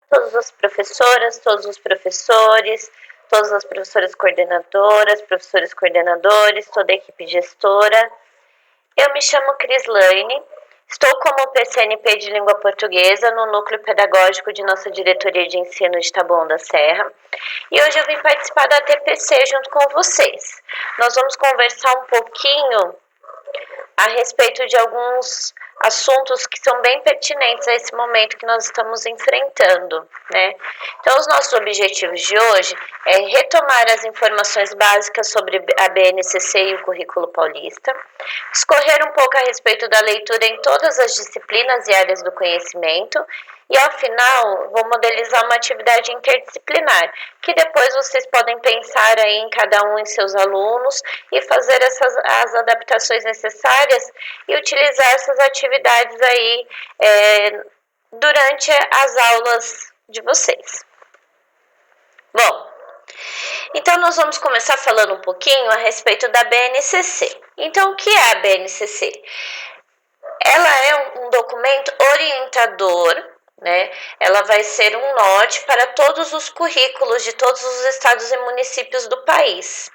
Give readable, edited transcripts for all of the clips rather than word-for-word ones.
todas as professoras, todos os professores, todas as professoras coordenadoras, professores coordenadores, toda a equipe gestora. Eu me chamo Crislaine, estou como PCNP de Língua Portuguesa no Núcleo Pedagógico de nossa Diretoria de Ensino de Taboão da Serra e hoje eu vim participar da TPC junto com vocês. Nós vamos conversar um pouquinho a respeito de alguns assuntos que são bem pertinentes a esse momento que nós estamos enfrentando, né? Então, os nossos objetivos de hoje é retomar as informações básicas sobre a BNCC e o currículo paulista, discorrer um pouco a respeito da leitura em todas as disciplinas e áreas do conhecimento e, ao final, vou modelizar uma atividade interdisciplinar, que depois vocês podem pensar aí em cada um em seus alunos e fazer as adaptações necessárias e utilizar essas atividades aí durante as aulas de vocês. Bom, então nós vamos começar falando um pouquinho a respeito da BNCC. Então, o que é a BNCC? Ela é um documento orientador, né? Ela vai ser um norte para todos os currículos de todos os estados e municípios do país,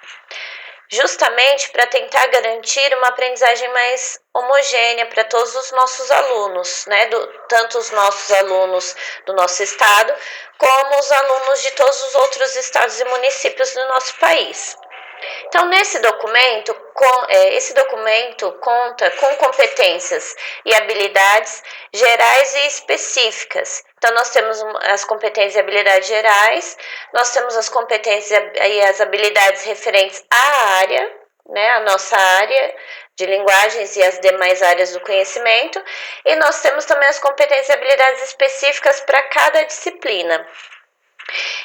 justamente para tentar garantir uma aprendizagem mais homogênea para todos os nossos alunos, né? Tanto os nossos alunos do nosso estado, como os alunos de todos os outros estados e municípios do nosso país. Então, esse documento conta com competências e habilidades gerais e específicas. Então, nós temos as competências e habilidades gerais, nós temos as competências e as habilidades referentes à área, né, a nossa área de linguagens e as demais áreas do conhecimento, e nós temos também as competências e habilidades específicas para cada disciplina.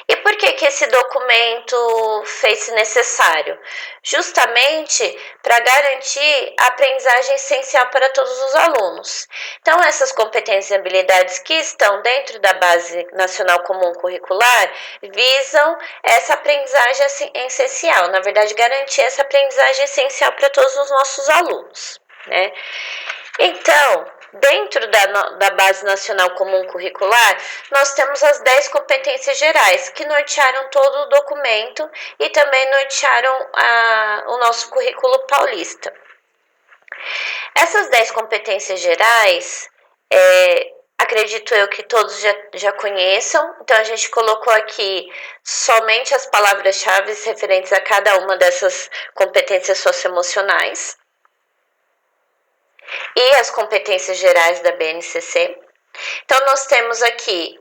E por que esse documento fez-se necessário? Justamente para garantir a aprendizagem essencial para todos os alunos. Então, essas competências e habilidades que estão dentro da Base Nacional Comum Curricular visam essa aprendizagem essencial, na verdade, garantir essa aprendizagem essencial para todos os nossos alunos, né? Então, dentro da Base Nacional Comum Curricular, nós temos as 10 competências gerais, que nortearam todo o documento e também nortearam o nosso currículo paulista. Essas 10 competências gerais, acredito eu que todos já conheçam, então a gente colocou aqui somente as palavras-chave referentes a cada uma dessas competências socioemocionais e as competências gerais da BNCC. Então, nós temos aqui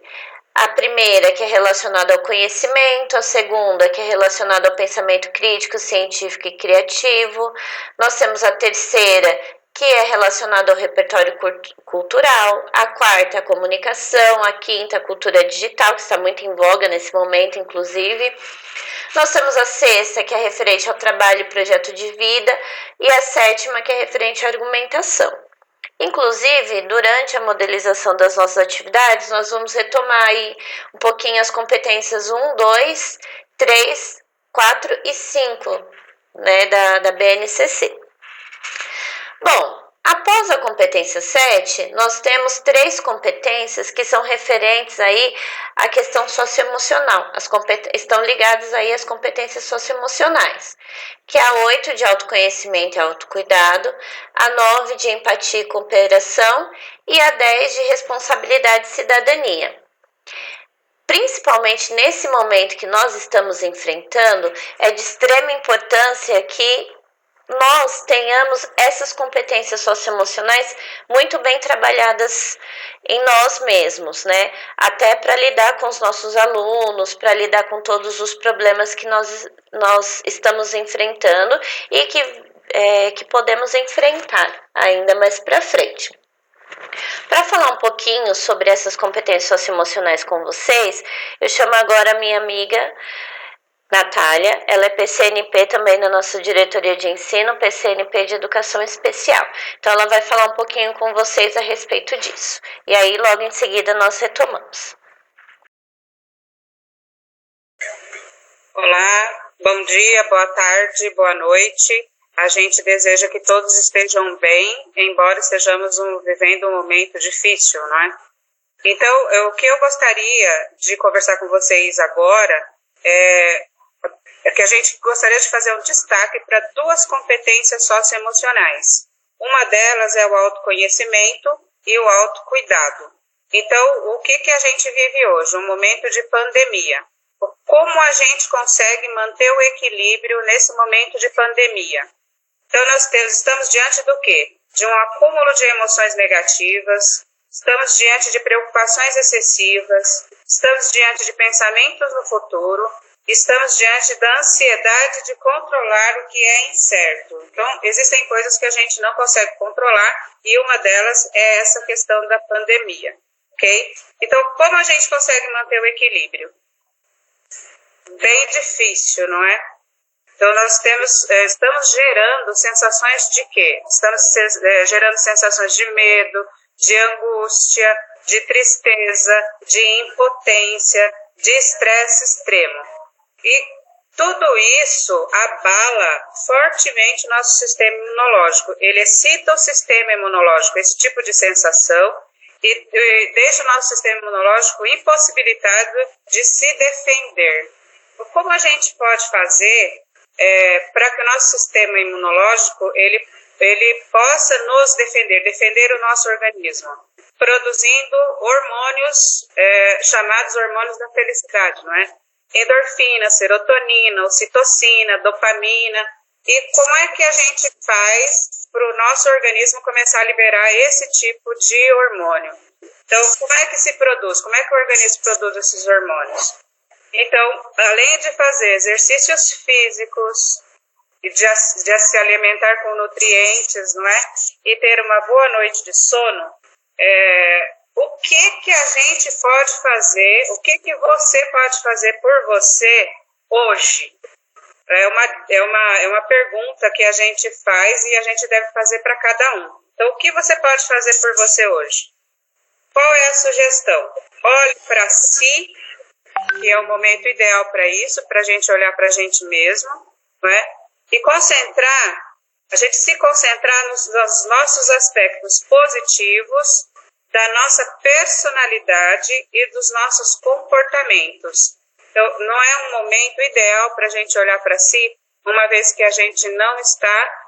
a primeira, que é relacionada ao conhecimento, a segunda, que é relacionada ao pensamento crítico, científico e criativo. Nós temos a terceira, que é relacionada ao repertório cultural, a quarta, a comunicação, a quinta, a cultura digital, que está muito em voga nesse momento, inclusive. Nós temos a sexta, que é referente ao trabalho e projeto de vida, e a sétima, que é referente à argumentação. Inclusive, durante a modelização das nossas atividades, nós vamos retomar aí um pouquinho as competências 1, 2, 3, 4 e 5, né, da BNCC. Bom, após a competência 7, nós temos 3 competências que são referentes aí à questão socioemocional. Estão ligadas aí às competências socioemocionais, que é a 8 de autoconhecimento e autocuidado, a 9 de empatia e cooperação e a 10 de responsabilidade e cidadania. Principalmente nesse momento que nós estamos enfrentando, é de extrema importância que nós tenhamos essas competências socioemocionais muito bem trabalhadas em nós mesmos, né? Até para lidar com os nossos alunos, para lidar com todos os problemas que nós estamos enfrentando e que podemos enfrentar ainda mais para frente. Para falar um pouquinho sobre essas competências socioemocionais com vocês, eu chamo agora a minha amiga Natália. Ela é PCNP também na nossa diretoria de ensino, PCNP de educação especial. Então ela vai falar um pouquinho com vocês a respeito disso. E aí logo em seguida nós retomamos. Olá, bom dia, boa tarde, boa noite. A gente deseja que todos estejam bem, embora estejamos vivendo um momento difícil, não é? Então, o que eu gostaria de conversar com vocês agora é que a gente gostaria de fazer um destaque para duas competências socioemocionais. Uma delas é o autoconhecimento e o autocuidado. Então, o que a gente vive hoje? Um momento de pandemia. Como a gente consegue manter o equilíbrio nesse momento de pandemia? Então, nós estamos diante do quê? De um acúmulo de emoções negativas, estamos diante de preocupações excessivas, estamos diante de pensamentos no futuro, estamos diante da ansiedade de controlar o que é incerto. Então, existem coisas que a gente não consegue controlar e uma delas é essa questão da pandemia, ok? Então, como a gente consegue manter o equilíbrio? Bem difícil, não é? Então, nós estamos gerando sensações de quê? Estamos gerando sensações de medo, de angústia, de tristeza, de impotência, de estresse extremo. E tudo isso abala fortemente o nosso sistema imunológico. Ele excita o sistema imunológico, esse tipo de sensação, e deixa o nosso sistema imunológico impossibilitado de se defender. Como a gente pode fazer para que o nosso sistema imunológico ele possa nos defender o nosso organismo? Produzindo hormônios chamados hormônios da felicidade, não é? Endorfina, serotonina, ocitocina, dopamina. E como é que a gente faz para o nosso organismo começar a liberar esse tipo de hormônio? Então, como é que se produz? Como é que o organismo produz esses hormônios? Então, além de fazer exercícios físicos e de se alimentar com nutrientes, não é? E ter uma boa noite de sono, o que a gente pode fazer, o que você pode fazer por você hoje? É uma pergunta que a gente faz e a gente deve fazer para cada um. Então, o que você pode fazer por você hoje? Qual é a sugestão? Olhe para si, que é o momento ideal para isso, para a gente olhar para a gente mesmo, não é? E a gente se concentrar nos nossos aspectos positivos, da nossa personalidade e dos nossos comportamentos. Então, não é um momento ideal para a gente olhar para si, uma vez que a gente não está,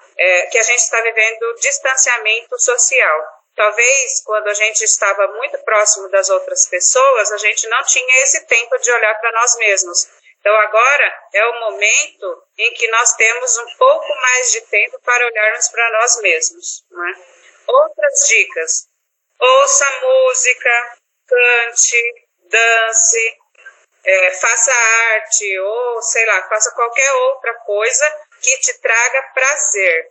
que a gente está vivendo distanciamento social. Talvez, quando a gente estava muito próximo das outras pessoas, a gente não tinha esse tempo de olhar para nós mesmos. Então, agora é o momento em que nós temos um pouco mais de tempo para olharmos para nós mesmos, não é? Outras dicas. Ouça música, cante, dance, faça arte ou, sei lá, faça qualquer outra coisa que te traga prazer.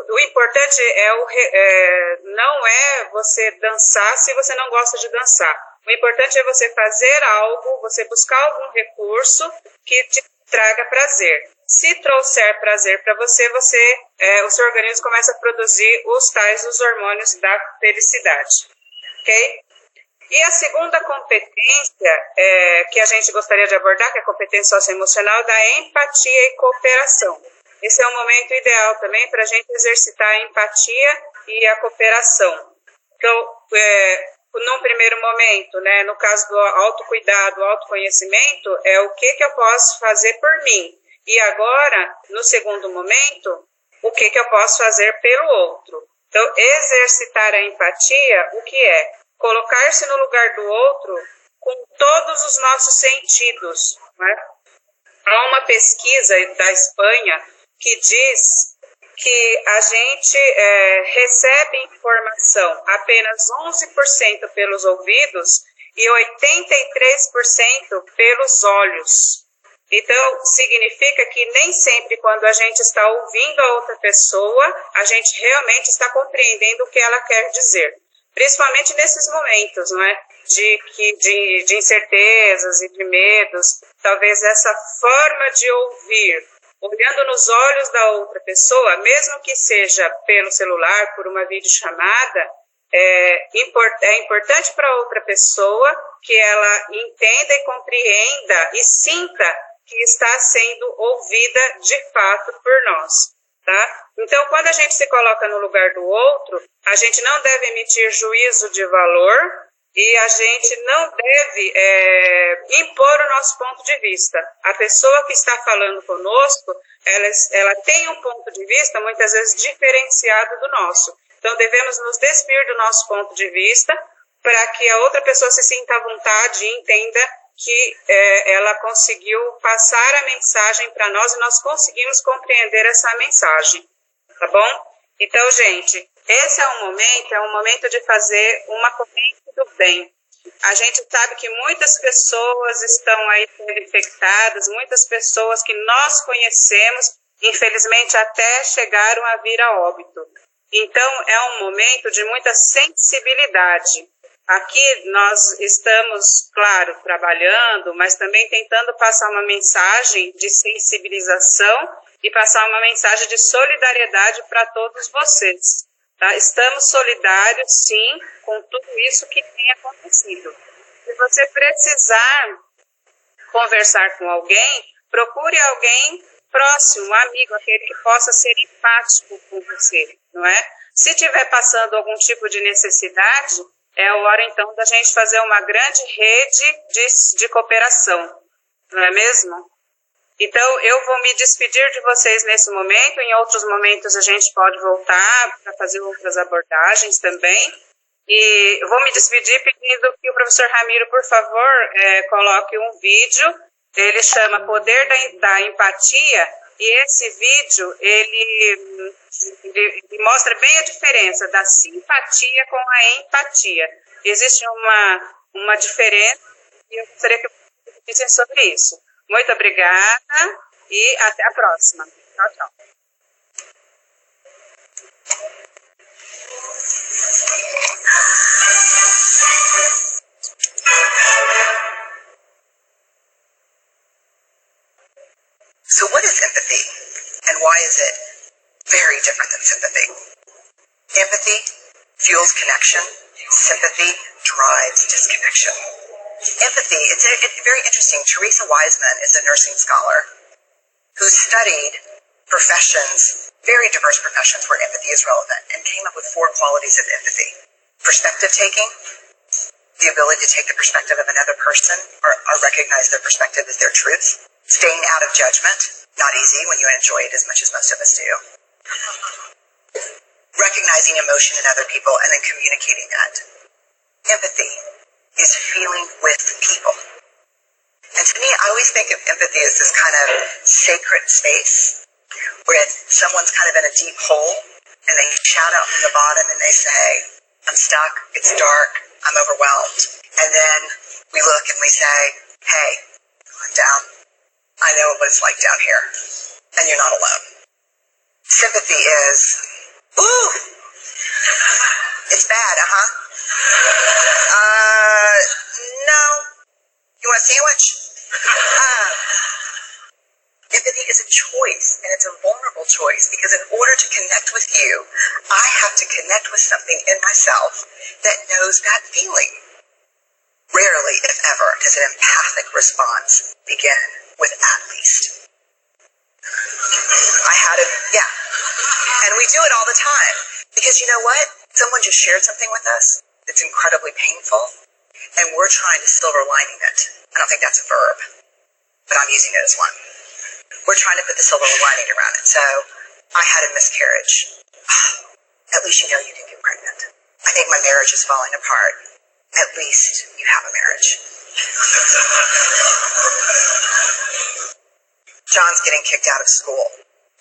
O importante não é você dançar se você não gosta de dançar. O importante é você fazer algo, você buscar algum recurso que te traga prazer. Se trouxer prazer para você, o seu organismo começa a produzir os hormônios da felicidade, ok? E a segunda competência que a gente gostaria de abordar, que é a competência socioemocional, da empatia e cooperação. Esse é um momento ideal também para a gente exercitar a empatia e a cooperação. Então, num primeiro momento, né, no caso do autocuidado, autoconhecimento, o que eu posso fazer por mim? E agora, no segundo momento, o que eu posso fazer pelo outro? Então, exercitar a empatia, o que é? Colocar-se no lugar do outro com todos os nossos sentidos, né? Há uma pesquisa da Espanha que diz que a gente recebe informação apenas 11% pelos ouvidos e 83% pelos olhos. Então, significa que nem sempre quando a gente está ouvindo a outra pessoa, a gente realmente está compreendendo o que ela quer dizer. Principalmente nesses momentos, não é? De incertezas e de medos. Talvez essa forma de ouvir, olhando nos olhos da outra pessoa, mesmo que seja pelo celular, por uma videochamada, é importante para a outra pessoa que ela entenda e compreenda e sinta que está sendo ouvida de fato por nós, Tá? Então, quando a gente se coloca no lugar do outro, a gente não deve ematir juízo de valor e a gente não deve impor o nosso ponto de vista. A pessoa que está falando conosco, ela tem um ponto de vista muitas vezes diferenciado do nosso. Então, devemos nos despir do nosso ponto de vista para que a outra pessoa se sinta à vontade e entenda que ela conseguiu passar a mensagem para nós e nós conseguimos compreender essa mensagem, tá bom? Então, gente, esse é um momento de fazer uma corrente do bem. A gente sabe que muitas pessoas estão aí sendo infectadas, muitas pessoas que nós conhecemos, infelizmente até chegaram a vir a óbito. Então, é um momento de muita sensibilidade. Aqui nós estamos, claro, trabalhando, mas também tentando passar uma mensagem de sensibilização e passar uma mensagem de solidariedade para todos vocês. Tá? Estamos solidários, sim, com tudo isso que tem acontecido. Se você precisar conversar com alguém, procure alguém próximo, um amigo, aquele que possa ser empático com você, não é? Se estiver passando algum tipo de necessidade, é a hora, então, da gente fazer uma grande rede de cooperação, não é mesmo? Então, eu vou me despedir de vocês nesse momento. Em outros momentos, a gente pode voltar para fazer outras abordagens também. E eu vou me despedir pedindo que o professor Ramiro, por favor, coloque um vídeo. Ele chama Poder da Empatia. E esse vídeo, ele mostra bem a diferença da simpatia com a empatia. Existe uma diferença e eu gostaria que vocês dissem sobre isso. Muito obrigada e até a próxima. Tchau, tchau. So what is empathy, and why is it very different than sympathy? Empathy fuels connection. Sympathy drives disconnection. Empathy, it's very interesting. Teresa Wiseman is a nursing scholar who studied professions, very diverse professions where empathy is relevant, and came up with 4 qualities of empathy. Perspective taking, the ability to take the perspective of another person or recognize their perspective as their truth. Staying out of judgment, not easy when you enjoy it as much as most of us do. Recognizing emotion in other people and then communicating that. Empathy is feeling with people. And to me, I always think of empathy as this kind of sacred space where someone's kind of in a deep hole and they shout out from the bottom and they say, I'm stuck, it's dark, I'm overwhelmed. And then we look and we say, hey, I'm down. I know what it's like down here, and you're not alone. Sympathy is, ooh, it's bad, no. You want a sandwich? Empathy is a choice, and it's a vulnerable choice, because in order to connect with you, I have to connect with something in myself that knows that feeling. Rarely, if ever, does an empathic response begin with at least. And we do it all the time. Because you know what? Someone just shared something with us that's incredibly painful, and we're trying to silver lining it. I don't think that's a verb, but I'm using it as one. We're trying to put the silver lining around it. So, I had a miscarriage. At least you know you didn't get pregnant. I think my marriage is falling apart. At least you have a marriage. John's getting kicked out of school.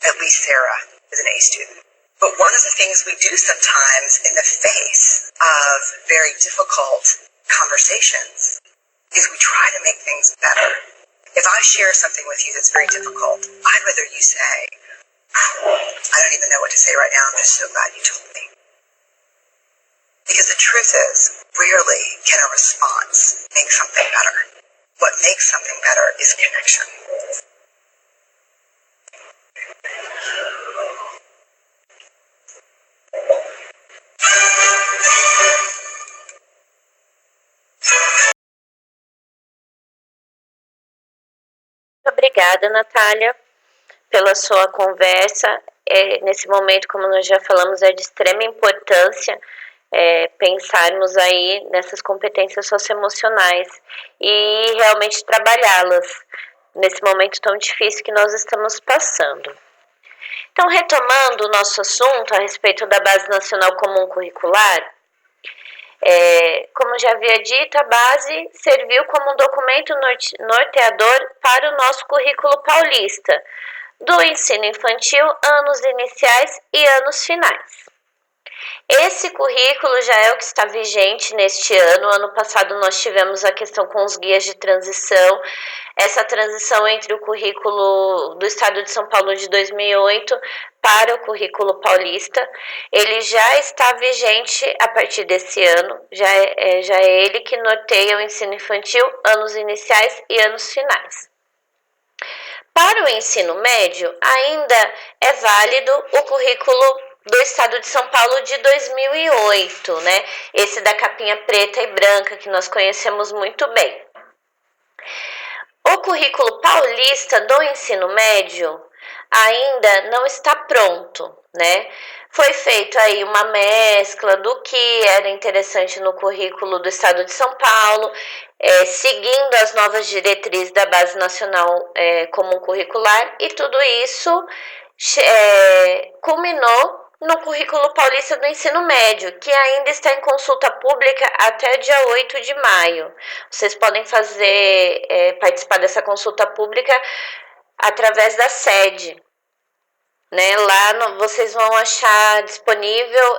At least Sarah is an A student. But one of the things we do sometimes in the face of very difficult conversations is we try to make things better. If I share something with you that's very difficult, I'd rather you say, I don't even know what to say right now, I'm just so glad you told me. Because the truth is, rarely can a response make something better. What makes something better is connection. Obrigada, Natália, pela sua conversa. nesse momento, como nós já falamos, é de extrema importância pensarmos aí nessas competências socioemocionais e realmente trabalhá-las nesse momento tão difícil que nós estamos passando. Então, retomando o nosso assunto a respeito da Base Nacional Comum Curricular, como já havia dito, a base serviu como um documento norteador para o nosso currículo paulista, do ensino infantil, anos iniciais e anos finais. Esse currículo já é o que está vigente neste ano. Ano passado nós tivemos a questão com os guias de transição, essa transição entre o currículo do Estado de São Paulo de 2008 para o currículo paulista. Ele já está vigente a partir desse ano, já é ele que norteia o ensino infantil, anos iniciais e anos finais. Para o ensino médio, ainda é válido o currículo do Estado de São Paulo de 2008, né? Esse da capinha preta e branca que nós conhecemos muito bem. O currículo paulista do ensino médio ainda não está pronto, né? Foi feita aí uma mescla do que era interessante no currículo do Estado de São Paulo, seguindo as novas diretrizes da Base Nacional Comum Curricular, e tudo isso culminou no currículo paulista do ensino médio, que ainda está em consulta pública até dia 8 de maio. Vocês podem participar dessa consulta pública através da sede, né? Lá vocês vão achar disponível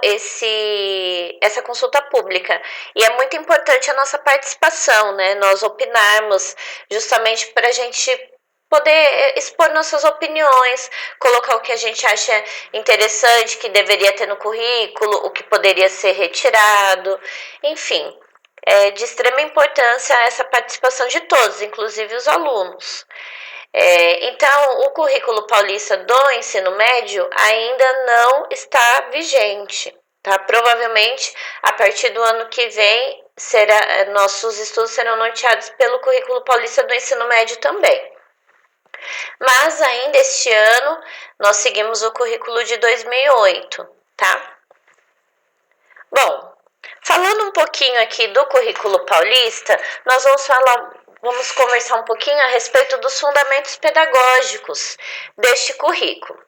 essa consulta pública. E é muito importante a nossa participação, né? Nós opinarmos justamente para a gente poder expor nossas opiniões, colocar o que a gente acha interessante, que deveria ter no currículo, o que poderia ser retirado, enfim. É de extrema importância essa participação de todos, inclusive os alunos. Então, o currículo paulista do ensino médio ainda não está vigente, tá? Provavelmente, a partir do ano que vem, nossos estudos serão norteados pelo currículo paulista do ensino médio também. Mas ainda este ano, nós seguimos o currículo de 2008, tá? Bom, falando um pouquinho aqui do currículo paulista, nós vamos conversar um pouquinho a respeito dos fundamentos pedagógicos deste currículo.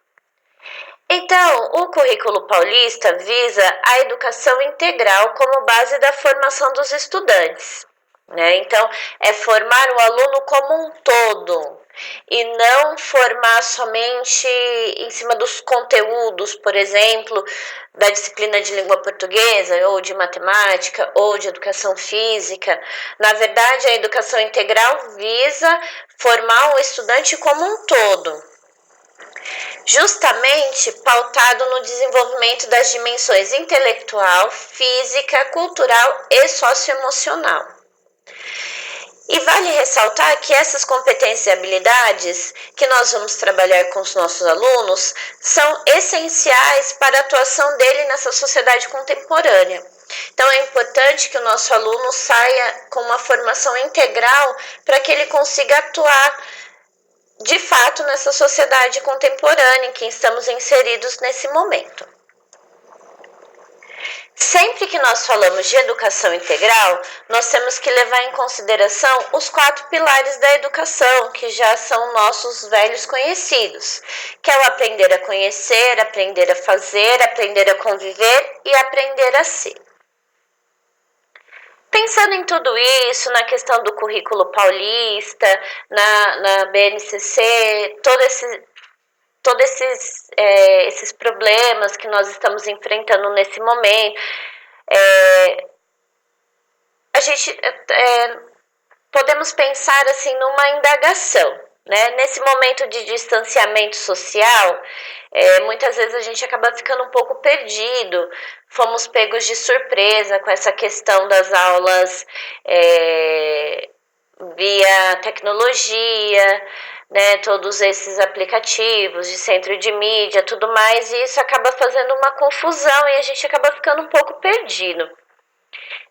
Então, o currículo paulista visa a educação integral como base da formação dos estudantes, né? Então, é formar o aluno como um todo e não formar somente em cima dos conteúdos, por exemplo, da disciplina de língua portuguesa, ou de matemática, ou de educação física. Na verdade, a educação integral visa formar o estudante como um todo, justamente pautado no desenvolvimento das dimensões intelectual, física, cultural e socioemocional. E vale ressaltar que essas competências e habilidades que nós vamos trabalhar com os nossos alunos são essenciais para a atuação dele nessa sociedade contemporânea. Então, é importante que o nosso aluno saia com uma formação integral para que ele consiga atuar de fato nessa sociedade contemporânea em que estamos inseridos nesse momento. Sempre que nós falamos de educação integral, nós temos que levar em consideração os 4 pilares da educação, que já são nossos velhos conhecidos, que é o aprender a conhecer, aprender a fazer, aprender a conviver e aprender a ser. Pensando em tudo isso, na questão do currículo paulista, na BNCC, todos esses problemas que nós estamos enfrentando nesse momento, a gente podemos pensar assim numa indagação, né? Nesse momento de distanciamento social, muitas vezes a gente acaba ficando um pouco perdido. Fomos pegos de surpresa com essa questão das aulas via tecnologia, né, todos esses aplicativos de centro de mídia, tudo mais, e isso acaba fazendo uma confusão e a gente acaba ficando um pouco perdido.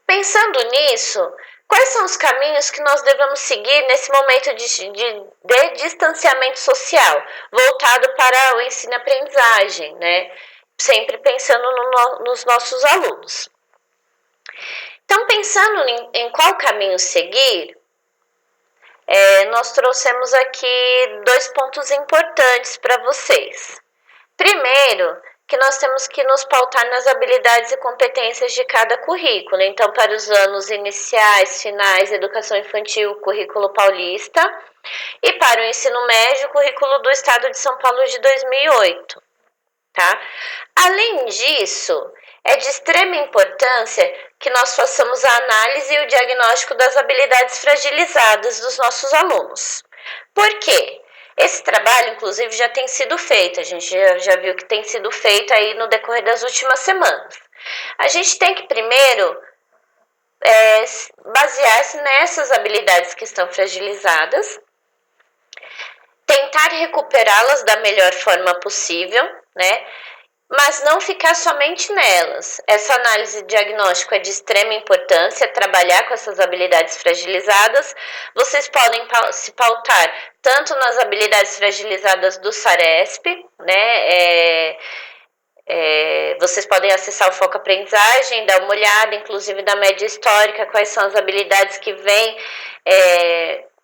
Pensando nisso, Quais são os caminhos que nós devemos seguir nesse momento de distanciamento social, voltado para o ensino e aprendizagem, né? Sempre pensando nos nossos alunos. Então, pensando em qual caminho seguir, nós trouxemos aqui 2 pontos importantes para vocês. Primeiro, que nós temos que nos pautar nas habilidades e competências de cada currículo. Então, para os anos iniciais, finais, educação infantil, currículo paulista, e para o ensino médio, currículo do Estado de São Paulo de 2008. Tá? Além disso, é de extrema importância que nós façamos a análise e o diagnóstico das habilidades fragilizadas dos nossos alunos. Por quê? Esse trabalho, inclusive, já tem sido feito, a gente já viu que tem sido feito aí no decorrer das últimas semanas. A gente tem que primeiro basear-se nessas habilidades que estão fragilizadas, tentar recuperá-las da melhor forma possível, né? Mas não ficar somente nelas. Essa análise diagnóstica é de extrema importância, trabalhar com essas habilidades fragilizadas. Vocês podem se pautar tanto nas habilidades fragilizadas do SARESP, né? Vocês podem acessar o Foco Aprendizagem, dar uma olhada, inclusive da média histórica, quais são as habilidades que vêm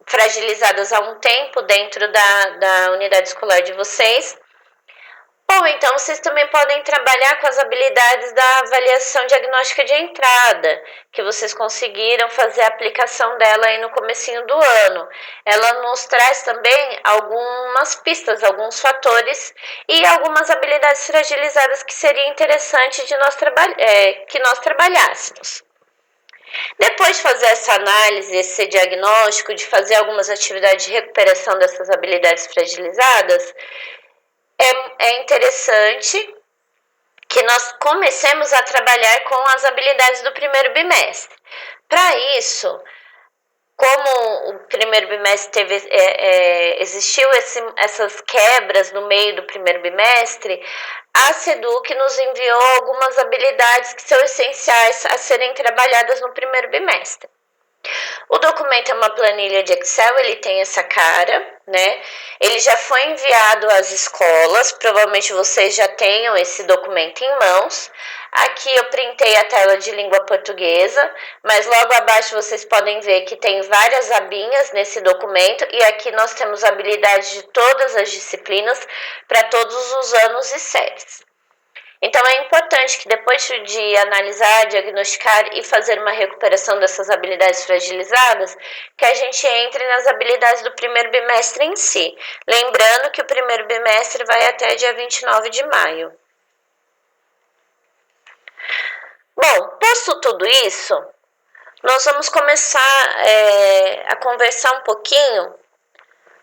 fragilizadas há um tempo dentro da unidade escolar de vocês. Ou então vocês também podem trabalhar com as habilidades da avaliação diagnóstica de entrada, que vocês conseguiram fazer a aplicação dela aí no comecinho do ano. Ela nos traz também algumas pistas, alguns fatores e algumas habilidades fragilizadas que seria interessante que nós trabalhássemos. Depois de fazer essa análise, esse diagnóstico, de fazer algumas atividades de recuperação dessas habilidades fragilizadas, é interessante que nós comecemos a trabalhar com as habilidades do primeiro bimestre. Para isso, como o primeiro bimestre existiu essas quebras no meio do primeiro bimestre, a SEDUC nos enviou algumas habilidades que são essenciais a serem trabalhadas no primeiro bimestre. O documento é uma planilha de Excel, ele tem essa cara, né? Ele já foi enviado às escolas, provavelmente vocês já tenham esse documento em mãos. Aqui eu printei a tela de língua portuguesa, mas logo abaixo vocês podem ver que tem várias abinhas nesse documento e aqui nós temos habilidades de todas as disciplinas para todos os anos e séries. Então, é importante que depois de analisar, diagnosticar e fazer uma recuperação dessas habilidades fragilizadas, que a gente entre nas habilidades do primeiro bimestre em si. Lembrando que o primeiro bimestre vai até dia 29 de maio. Bom, posto tudo isso, nós vamos começar a conversar um pouquinho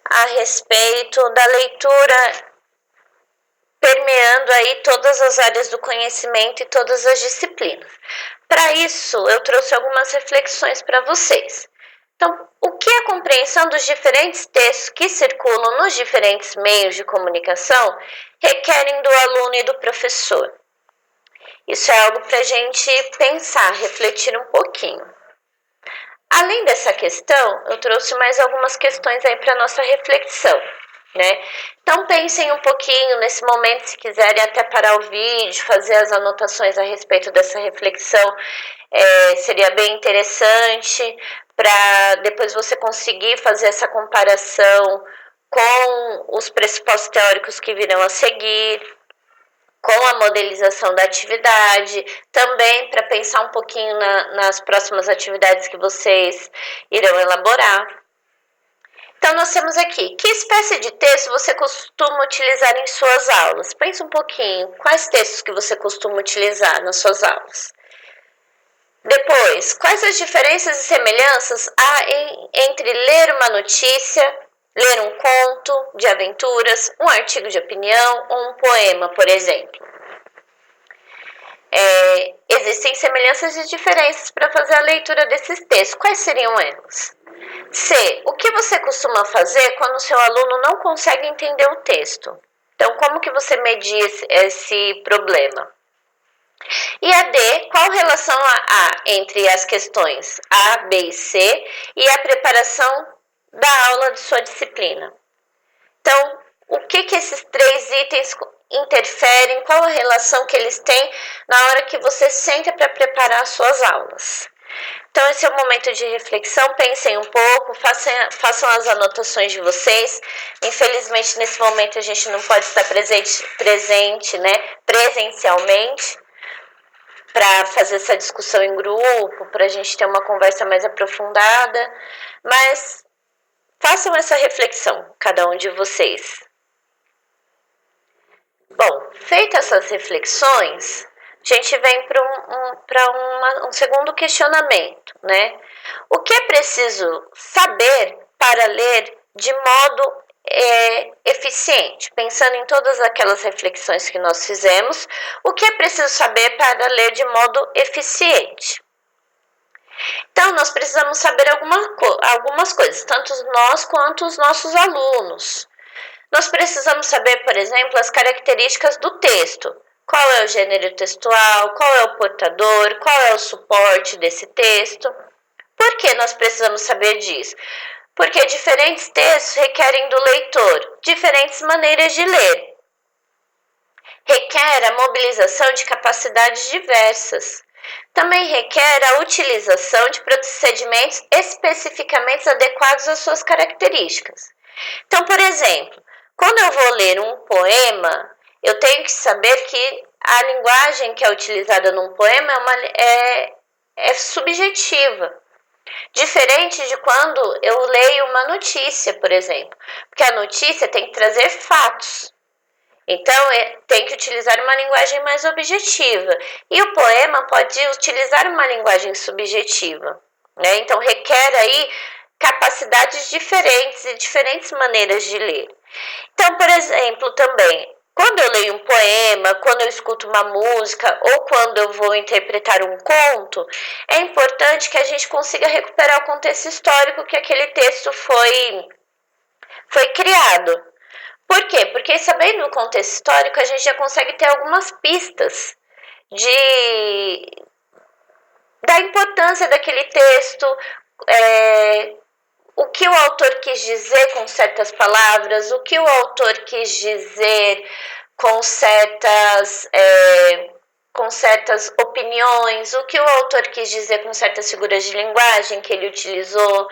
a respeito da leitura permeando aí todas as áreas do conhecimento e todas as disciplinas. Para isso, eu trouxe algumas reflexões para vocês. Então, o que a compreensão dos diferentes textos que circulam nos diferentes meios de comunicação requerem do aluno e do professor? Isso é algo para a gente pensar, refletir um pouquinho. Além dessa questão, eu trouxe mais algumas questões aí para nossa reflexão, né? Então pensem um pouquinho nesse momento, se quiserem até parar o vídeo, fazer as anotações a respeito dessa reflexão, seria bem interessante para depois você conseguir fazer essa comparação com os pressupostos teóricos que virão a seguir, com a modelização da atividade, também para pensar um pouquinho nas próximas atividades que vocês irão elaborar. Então, nós temos aqui, que espécie de texto você costuma utilizar em suas aulas? Pense um pouquinho, quais textos que você costuma utilizar nas suas aulas? Depois, quais as diferenças e semelhanças há entre ler uma notícia, ler um conto de aventuras, um artigo de opinião ou um poema, por exemplo? Existem semelhanças e diferenças para fazer a leitura desses textos. Quais seriam elas? C. O que você costuma fazer quando o seu aluno não consegue entender o texto? Então, como que você media esse problema? E a D. Qual relação há entre as questões A, B e C e a preparação da aula de sua disciplina. Então, o que esses 3 itens interferem, qual a relação que eles têm na hora que você senta para preparar as suas aulas. Então, esse é o momento de reflexão, pensem um pouco, façam as anotações de vocês. Infelizmente, nesse momento, a gente não pode estar presente, né, presencialmente, para fazer essa discussão em grupo, para a gente ter uma conversa mais aprofundada, mas façam essa reflexão, cada um de vocês. Bom, feitas essas reflexões, a gente vem para um segundo questionamento, né? O que é preciso saber para ler de modo eficiente? Pensando em todas aquelas reflexões que nós fizemos, o que é preciso saber para ler de modo eficiente? Então, nós precisamos saber algumas coisas, tanto nós quanto os nossos alunos. Nós precisamos saber, por exemplo, as características do texto. Qual é o gênero textual, qual é o portador, qual é o suporte desse texto. Por que nós precisamos saber disso? Porque diferentes textos requerem do leitor diferentes maneiras de ler. Requer a mobilização de capacidades diversas. Também requer a utilização de procedimentos especificamente adequados às suas características. Então, por exemplo, quando eu vou ler um poema, eu tenho que saber que a linguagem que é utilizada num poema é subjetiva. Diferente de quando eu leio uma notícia, por exemplo. Porque a notícia tem que trazer fatos. Então, tem que utilizar uma linguagem mais objetiva. E o poema pode utilizar uma linguagem subjetiva, né? Então, requer aí capacidades diferentes e diferentes maneiras de ler. Então, por exemplo, também, quando eu leio um poema, quando eu escuto uma música ou quando eu vou interpretar um conto, é importante que a gente consiga recuperar o contexto histórico que aquele texto foi criado. Por quê? Porque sabendo o contexto histórico, a gente já consegue ter algumas pistas da importância daquele texto, o que o autor quis dizer com certas palavras, o que o autor quis dizer com certas opiniões, o que o autor quis dizer com certas figuras de linguagem que ele utilizou,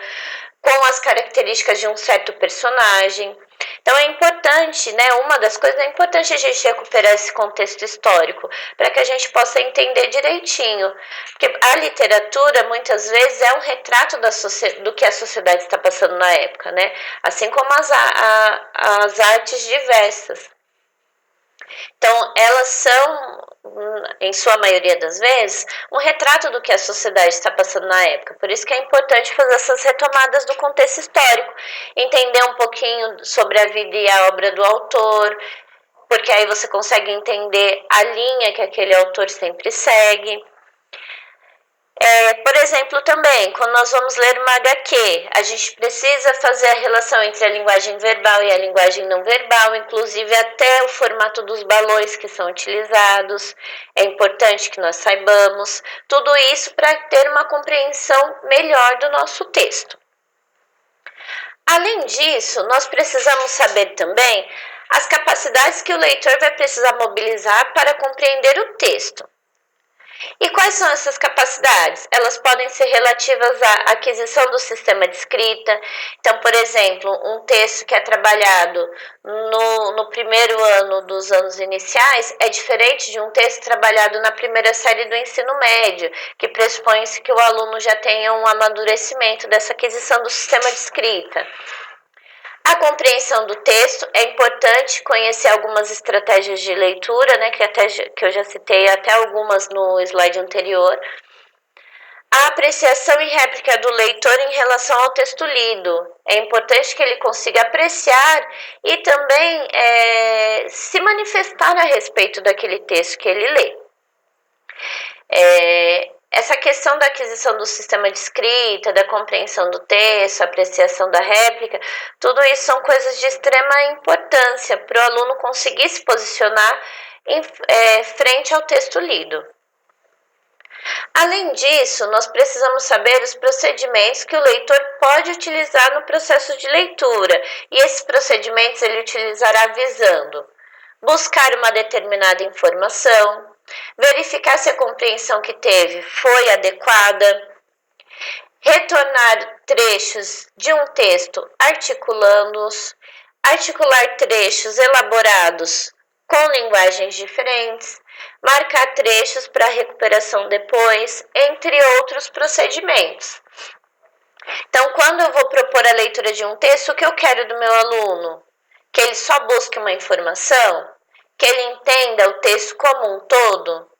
com as características de um certo personagem. Então é importante, né? Uma das coisas é importante a gente recuperar esse contexto histórico para que a gente possa entender direitinho, porque a literatura muitas vezes é um retrato do que a sociedade está passando na época, né? Assim como as artes diversas. Então elas são, em sua maioria das vezes, um retrato do que a sociedade está passando na época. Por isso que é importante fazer essas retomadas do contexto histórico, entender um pouquinho sobre a vida e a obra do autor, porque aí você consegue entender a linha que aquele autor sempre segue. Por exemplo, também, quando nós vamos ler uma HQ, a gente precisa fazer a relação entre a linguagem verbal e a linguagem não verbal, inclusive até o formato dos balões que são utilizados. É importante que nós saibamos tudo isso para ter uma compreensão melhor do nosso texto. Além disso, nós precisamos saber também as capacidades que o leitor vai precisar mobilizar para compreender o texto. E quais são essas capacidades? Elas podem ser relativas à aquisição do sistema de escrita. Então, por exemplo, um texto que é trabalhado no primeiro ano dos anos iniciais é diferente de um texto trabalhado na primeira série do ensino médio, que pressupõe-se que o aluno já tenha um amadurecimento dessa aquisição do sistema de escrita. A compreensão do texto, é importante conhecer algumas estratégias de leitura, né, que eu já citei até algumas no slide anterior. A apreciação e réplica do leitor em relação ao texto lido. É importante que ele consiga apreciar e também se manifestar a respeito daquele texto que ele lê. Essa questão da aquisição do sistema de escrita, da compreensão do texto, apreciação da réplica, tudo isso são coisas de extrema importância para o aluno conseguir se posicionar frente ao texto lido. Além disso, nós precisamos saber os procedimentos que o leitor pode utilizar no processo de leitura, e esses procedimentos ele utilizará visando buscar uma determinada informação, verificar se a compreensão que teve foi adequada, retornar trechos de um texto articulando-os, articular trechos elaborados com linguagens diferentes, marcar trechos para recuperação depois, entre outros procedimentos. Então, quando eu vou propor a leitura de um texto, o que eu quero do meu aluno? Que ele só busque uma informação? Que ele entenda o texto como um todo?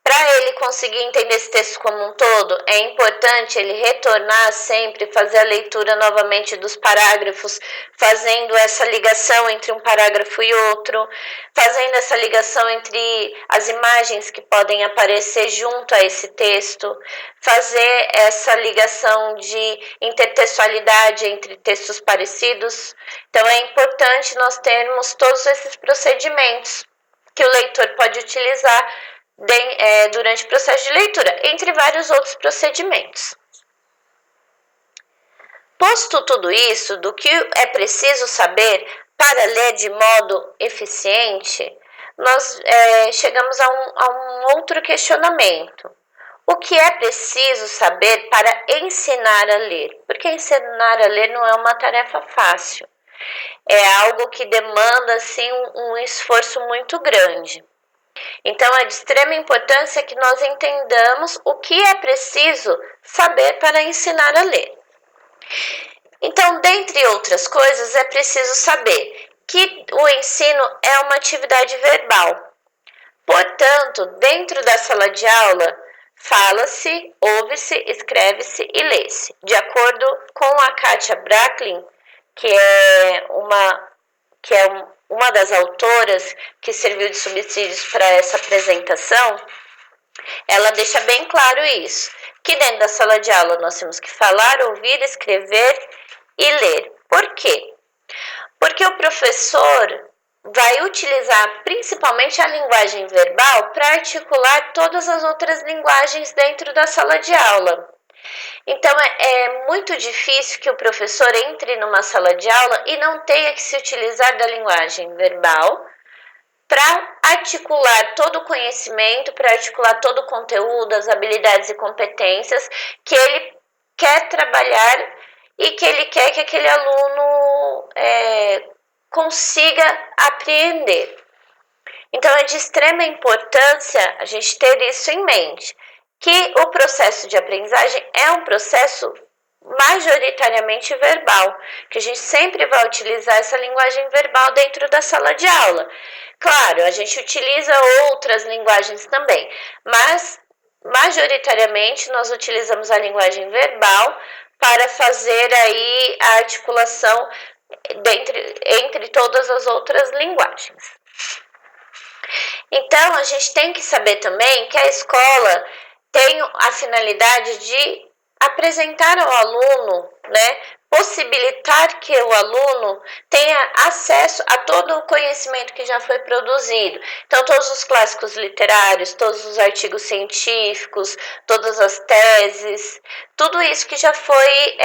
Para ele conseguir entender esse texto como um todo, é importante ele retornar sempre, fazer a leitura novamente dos parágrafos, fazendo essa ligação entre um parágrafo e outro, fazendo essa ligação entre as imagens que podem aparecer junto a esse texto, fazer essa ligação de intertextualidade entre textos parecidos. Então, é importante nós termos todos esses procedimentos que o leitor pode utilizar durante o processo de leitura, entre vários outros procedimentos. Posto tudo isso, do que é preciso saber para ler de modo eficiente, nós chegamos a um outro questionamento. O que é preciso saber para ensinar a ler? Porque ensinar a ler não é uma tarefa fácil. É algo que demanda assim, um esforço muito grande. Então, é de extrema importância que nós entendamos o que é preciso saber para ensinar a ler. Então, dentre outras coisas, é preciso saber que o ensino é uma atividade verbal. Portanto, dentro da sala de aula, fala-se, ouve-se, escreve-se e lê-se. De acordo com a Katia Bracklin, que é uma das autoras que serviu de subsídios para essa apresentação, ela deixa bem claro isso, que dentro da sala de aula nós temos que falar, ouvir, escrever e ler. Por quê? Porque o professor vai utilizar principalmente a linguagem verbal para articular todas as outras linguagens dentro da sala de aula. Então, é muito difícil que o professor entre numa sala de aula e não tenha que se utilizar da linguagem verbal para articular todo o conhecimento, para articular todo o conteúdo, as habilidades e competências que ele quer trabalhar e que ele quer que aquele aluno consiga apreender. Então, é de extrema importância a gente ter isso em mente, que o processo de aprendizagem é um processo majoritariamente verbal, que a gente sempre vai utilizar essa linguagem verbal dentro da sala de aula. Claro, a gente utiliza outras linguagens também, mas majoritariamente nós utilizamos a linguagem verbal para fazer aí a articulação entre todas as outras linguagens. Então, a gente tem que saber também que a escola tem a finalidade de apresentar ao aluno, possibilitar que o aluno tenha acesso a todo o conhecimento que já foi produzido. Então, todos os clássicos literários, todos os artigos científicos, todas as teses, tudo isso que já foi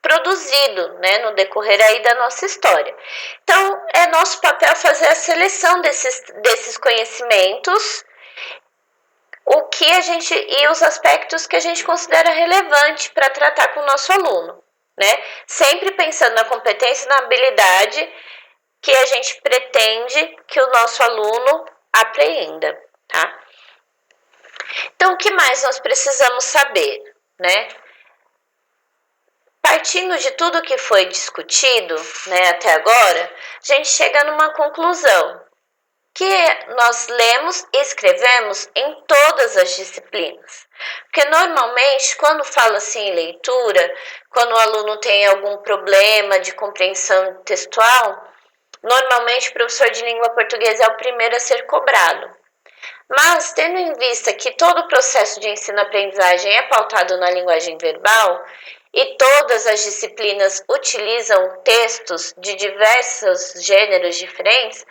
produzido, no decorrer aí da nossa história. Então, é nosso papel fazer a seleção desses conhecimentos, e os aspectos que a gente considera relevante para tratar com o nosso aluno, Sempre pensando na competência e na habilidade que a gente pretende que o nosso aluno apreenda, tá? Então, o que mais nós precisamos saber, Partindo de tudo que foi discutido, até agora, a gente chega numa conclusão, que nós lemos e escrevemos em todas as disciplinas. Porque normalmente, quando fala-se em leitura, quando o aluno tem algum problema de compreensão textual, normalmente o professor de língua portuguesa é o primeiro a ser cobrado. Mas, tendo em vista que todo o processo de ensino-aprendizagem é pautado na linguagem verbal, e todas as disciplinas utilizam textos de diversos gêneros diferentes,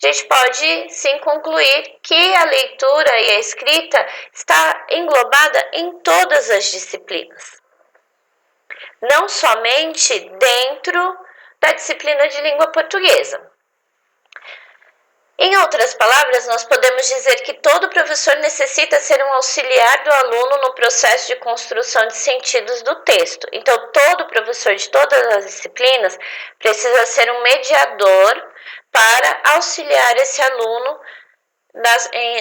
a gente pode sim concluir que a leitura e a escrita está englobada em todas as disciplinas, não somente dentro da disciplina de língua portuguesa. Em outras palavras, nós podemos dizer que todo professor necessita ser um auxiliar do aluno no processo de construção de sentidos do texto. Então, todo professor de todas as disciplinas precisa ser um mediador para auxiliar esse aluno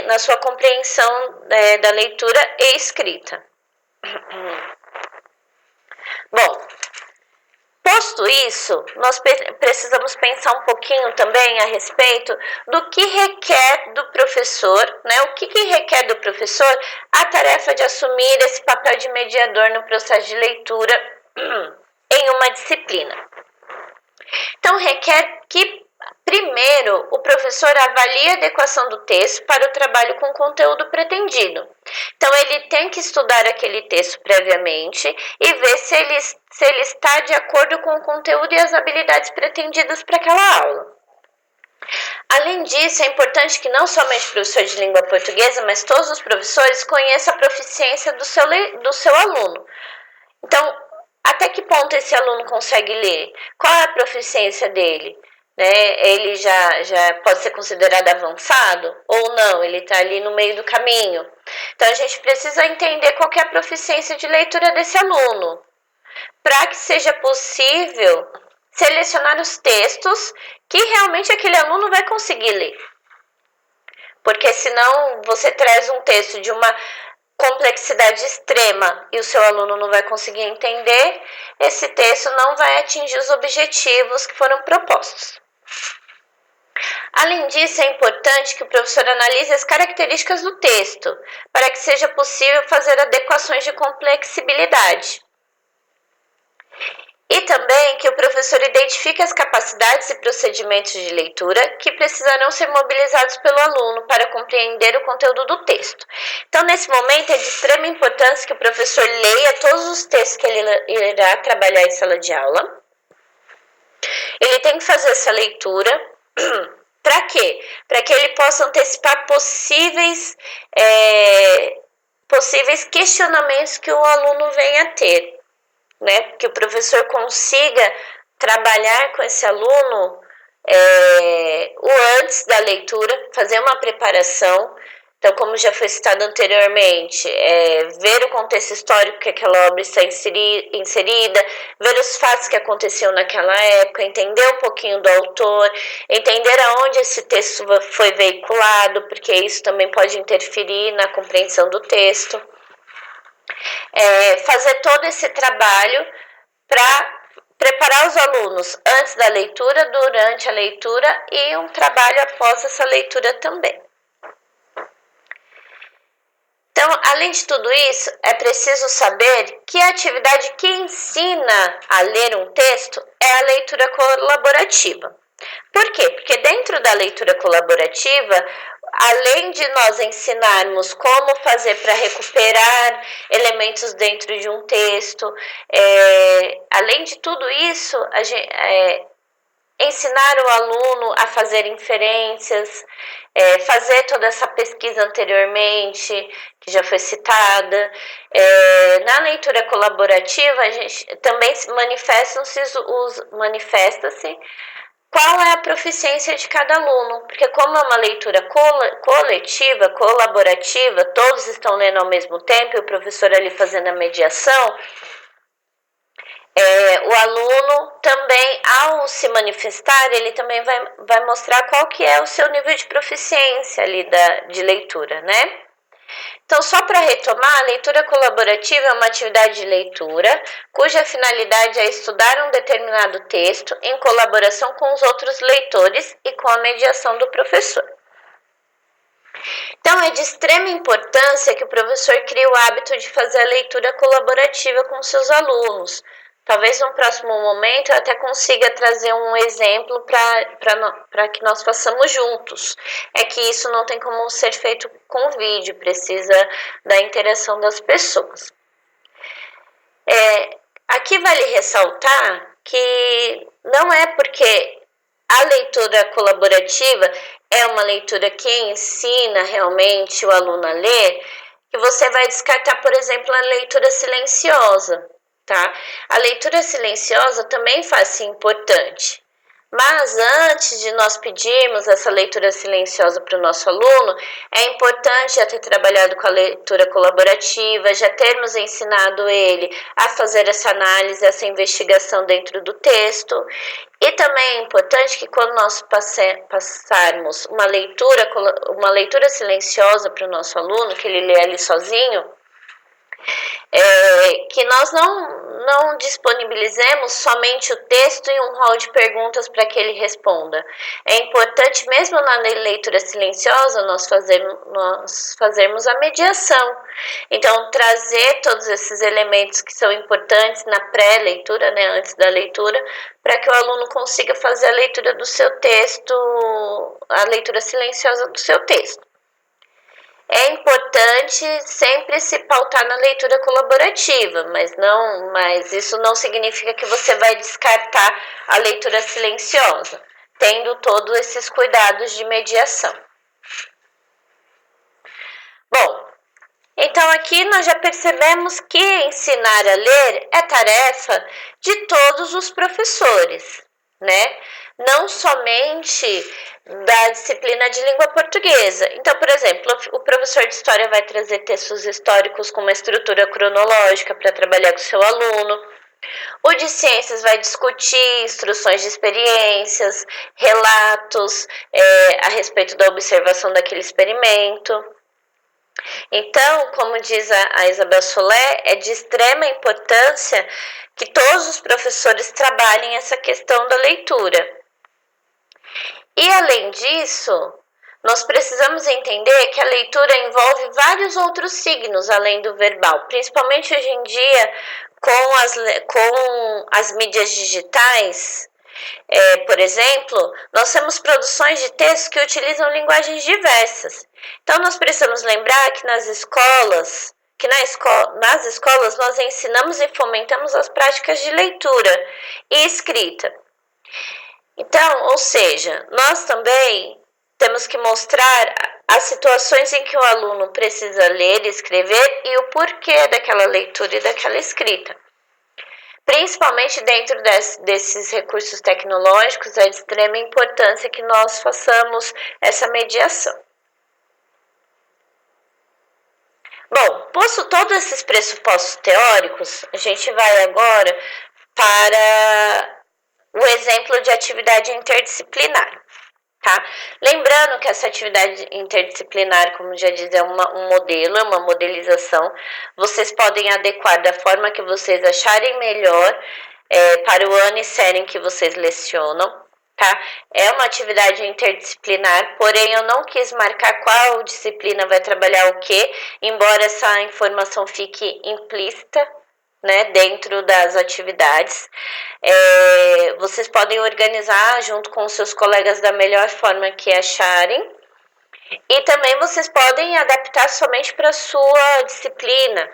na sua compreensão da leitura e escrita. Bom, posto isso, nós precisamos pensar um pouquinho também a respeito do que requer do professor, né? O que requer do professor a tarefa de assumir esse papel de mediador no processo de leitura em uma disciplina. Então, requer que, primeiro, o professor avalie a adequação do texto para o trabalho com o conteúdo pretendido. Então, ele tem que estudar aquele texto previamente e ver se ele está de acordo com o conteúdo e as habilidades pretendidas para aquela aula. Além disso, é importante que não somente o professor de língua portuguesa, mas todos os professores conheçam a proficiência do seu aluno. Então, até que ponto esse aluno consegue ler? Qual é a proficiência dele? Ele já pode ser considerado avançado ou não? Ele está ali no meio do caminho. Então, a gente precisa entender qual que é a proficiência de leitura desse aluno, para que seja possível selecionar os textos que realmente aquele aluno vai conseguir ler. Porque senão você traz um texto de uma complexidade extrema e o seu aluno não vai conseguir entender, esse texto não vai atingir os objetivos que foram propostos. Além disso, é importante que o professor analise as características do texto, para que seja possível fazer adequações de complexibilidade. E também que o professor identifique as capacidades e procedimentos de leitura que precisarão ser mobilizados pelo aluno para compreender o conteúdo do texto. Então, nesse momento, é de extrema importância que o professor leia todos os textos que ele irá trabalhar em sala de aula. Ele tem que fazer essa leitura. Para quê? Para que ele possa antecipar possíveis questionamentos que o aluno venha a ter. Que o professor consiga trabalhar com esse aluno o antes da leitura, fazer uma preparação. Então, como já foi citado anteriormente, ver o contexto histórico que aquela obra está inserida, ver os fatos que aconteciam naquela época, entender um pouquinho do autor, entender aonde esse texto foi veiculado, porque isso também pode interferir na compreensão do texto. Fazer todo esse trabalho para preparar os alunos antes da leitura, durante a leitura e um trabalho após essa leitura também. Então, além de tudo isso, é preciso saber que a atividade que ensina a ler um texto é a leitura colaborativa. Por quê? Porque dentro da leitura colaborativa, além de nós ensinarmos como fazer para recuperar elementos dentro de um texto, além de tudo isso, ensinar o aluno a fazer inferências, fazer toda essa pesquisa anteriormente, que já foi citada. Na leitura colaborativa, a gente também manifesta-se qual é a proficiência de cada aluno, porque como é uma leitura coletiva, colaborativa, todos estão lendo ao mesmo tempo e o professor ali fazendo a mediação, o aluno também, ao se manifestar, ele também vai mostrar qual que é o seu nível de proficiência ali de leitura, né? Então, só para retomar, a leitura colaborativa é uma atividade de leitura cuja finalidade é estudar um determinado texto em colaboração com os outros leitores e com a mediação do professor. Então, é de extrema importância que o professor crie o hábito de fazer a leitura colaborativa com seus alunos. Talvez no próximo momento eu até consiga trazer um exemplo para que nós façamos juntos. É que isso não tem como ser feito com vídeo, precisa da interação das pessoas. aqui vale ressaltar que não é porque a leitura colaborativa é uma leitura que ensina realmente o aluno a ler, que você vai descartar, por exemplo, a leitura silenciosa, tá? A leitura silenciosa também faz-se importante. Mas antes de nós pedirmos essa leitura silenciosa para o nosso aluno, é importante já ter trabalhado com a leitura colaborativa, já termos ensinado ele a fazer essa análise, essa investigação dentro do texto. E também é importante que quando nós passarmos uma leitura silenciosa para o nosso aluno, que ele lê ali sozinho, que nós não disponibilizemos somente o texto e um rol de perguntas para que ele responda. É importante, mesmo na leitura silenciosa, nós fazermos a mediação. Então, trazer todos esses elementos que são importantes na pré-leitura, né, antes da leitura, para que o aluno consiga fazer a leitura do seu texto, a leitura silenciosa do seu texto. É importante sempre se pautar na leitura colaborativa, mas isso não significa que você vai descartar a leitura silenciosa, tendo todos esses cuidados de mediação. Bom, então aqui nós já percebemos que ensinar a ler é tarefa de todos os professores, né? Não somente da disciplina de língua portuguesa. Então, por exemplo, o professor de história vai trazer textos históricos com uma estrutura cronológica para trabalhar com o seu aluno. O de ciências vai discutir instruções de experiências, relatos a respeito da observação daquele experimento. Então, como diz a Isabel Solé, é de extrema importância que todos os professores trabalhem essa questão da leitura. E além disso, nós precisamos entender que a leitura envolve vários outros signos além do verbal, principalmente hoje em dia com as mídias digitais. Por exemplo, nós temos produções de texto que utilizam linguagens diversas. Então, nós precisamos lembrar que nas escolas nós ensinamos e fomentamos as práticas de leitura e escrita. Então, ou seja, nós também temos que mostrar as situações em que o aluno precisa ler e escrever e o porquê daquela leitura e daquela escrita. Principalmente dentro desses recursos tecnológicos, é de extrema importância que nós façamos essa mediação. Bom, posto todos esses pressupostos teóricos, a gente vai agora para o exemplo de atividade interdisciplinar, tá? Lembrando que essa atividade interdisciplinar, como já diz, é um modelo, é uma modelização. Vocês podem adequar da forma que vocês acharem melhor para o ano e série em que vocês lecionam, tá? É uma atividade interdisciplinar, porém eu não quis marcar qual disciplina vai trabalhar o quê, embora essa informação fique implícita, né, dentro das atividades. Vocês podem organizar junto com os seus colegas da melhor forma que acharem. E também vocês podem adaptar somente para a sua disciplina.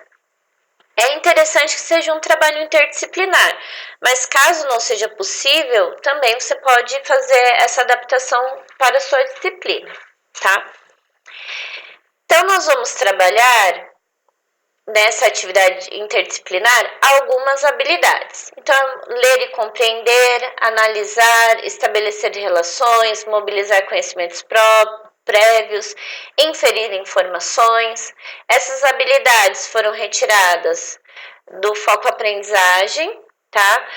É interessante que seja um trabalho interdisciplinar, mas caso não seja possível, também você pode fazer essa adaptação para a sua disciplina, tá? Então, nós vamos trabalhar nessa atividade interdisciplinar algumas habilidades. Então, ler e compreender, analisar, estabelecer relações, mobilizar conhecimentos prévios, inferir informações. Essas habilidades foram retiradas do foco aprendizagem, tá?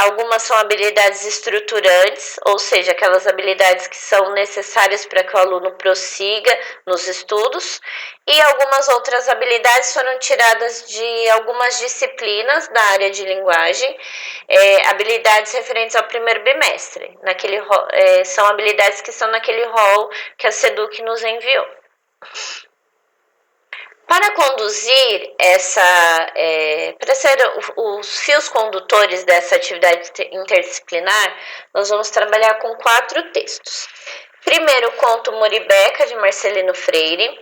Algumas são habilidades estruturantes, ou seja, aquelas habilidades que são necessárias para que o aluno prossiga nos estudos, e algumas outras habilidades foram tiradas de algumas disciplinas da área de linguagem, habilidades referentes ao primeiro bimestre. São habilidades que estão naquele rol que a SEDUC nos enviou. Para conduzir para ser os fios condutores dessa atividade interdisciplinar, nós vamos trabalhar com 4 textos. Primeiro, o conto Muribeca, de Marcelino Freire.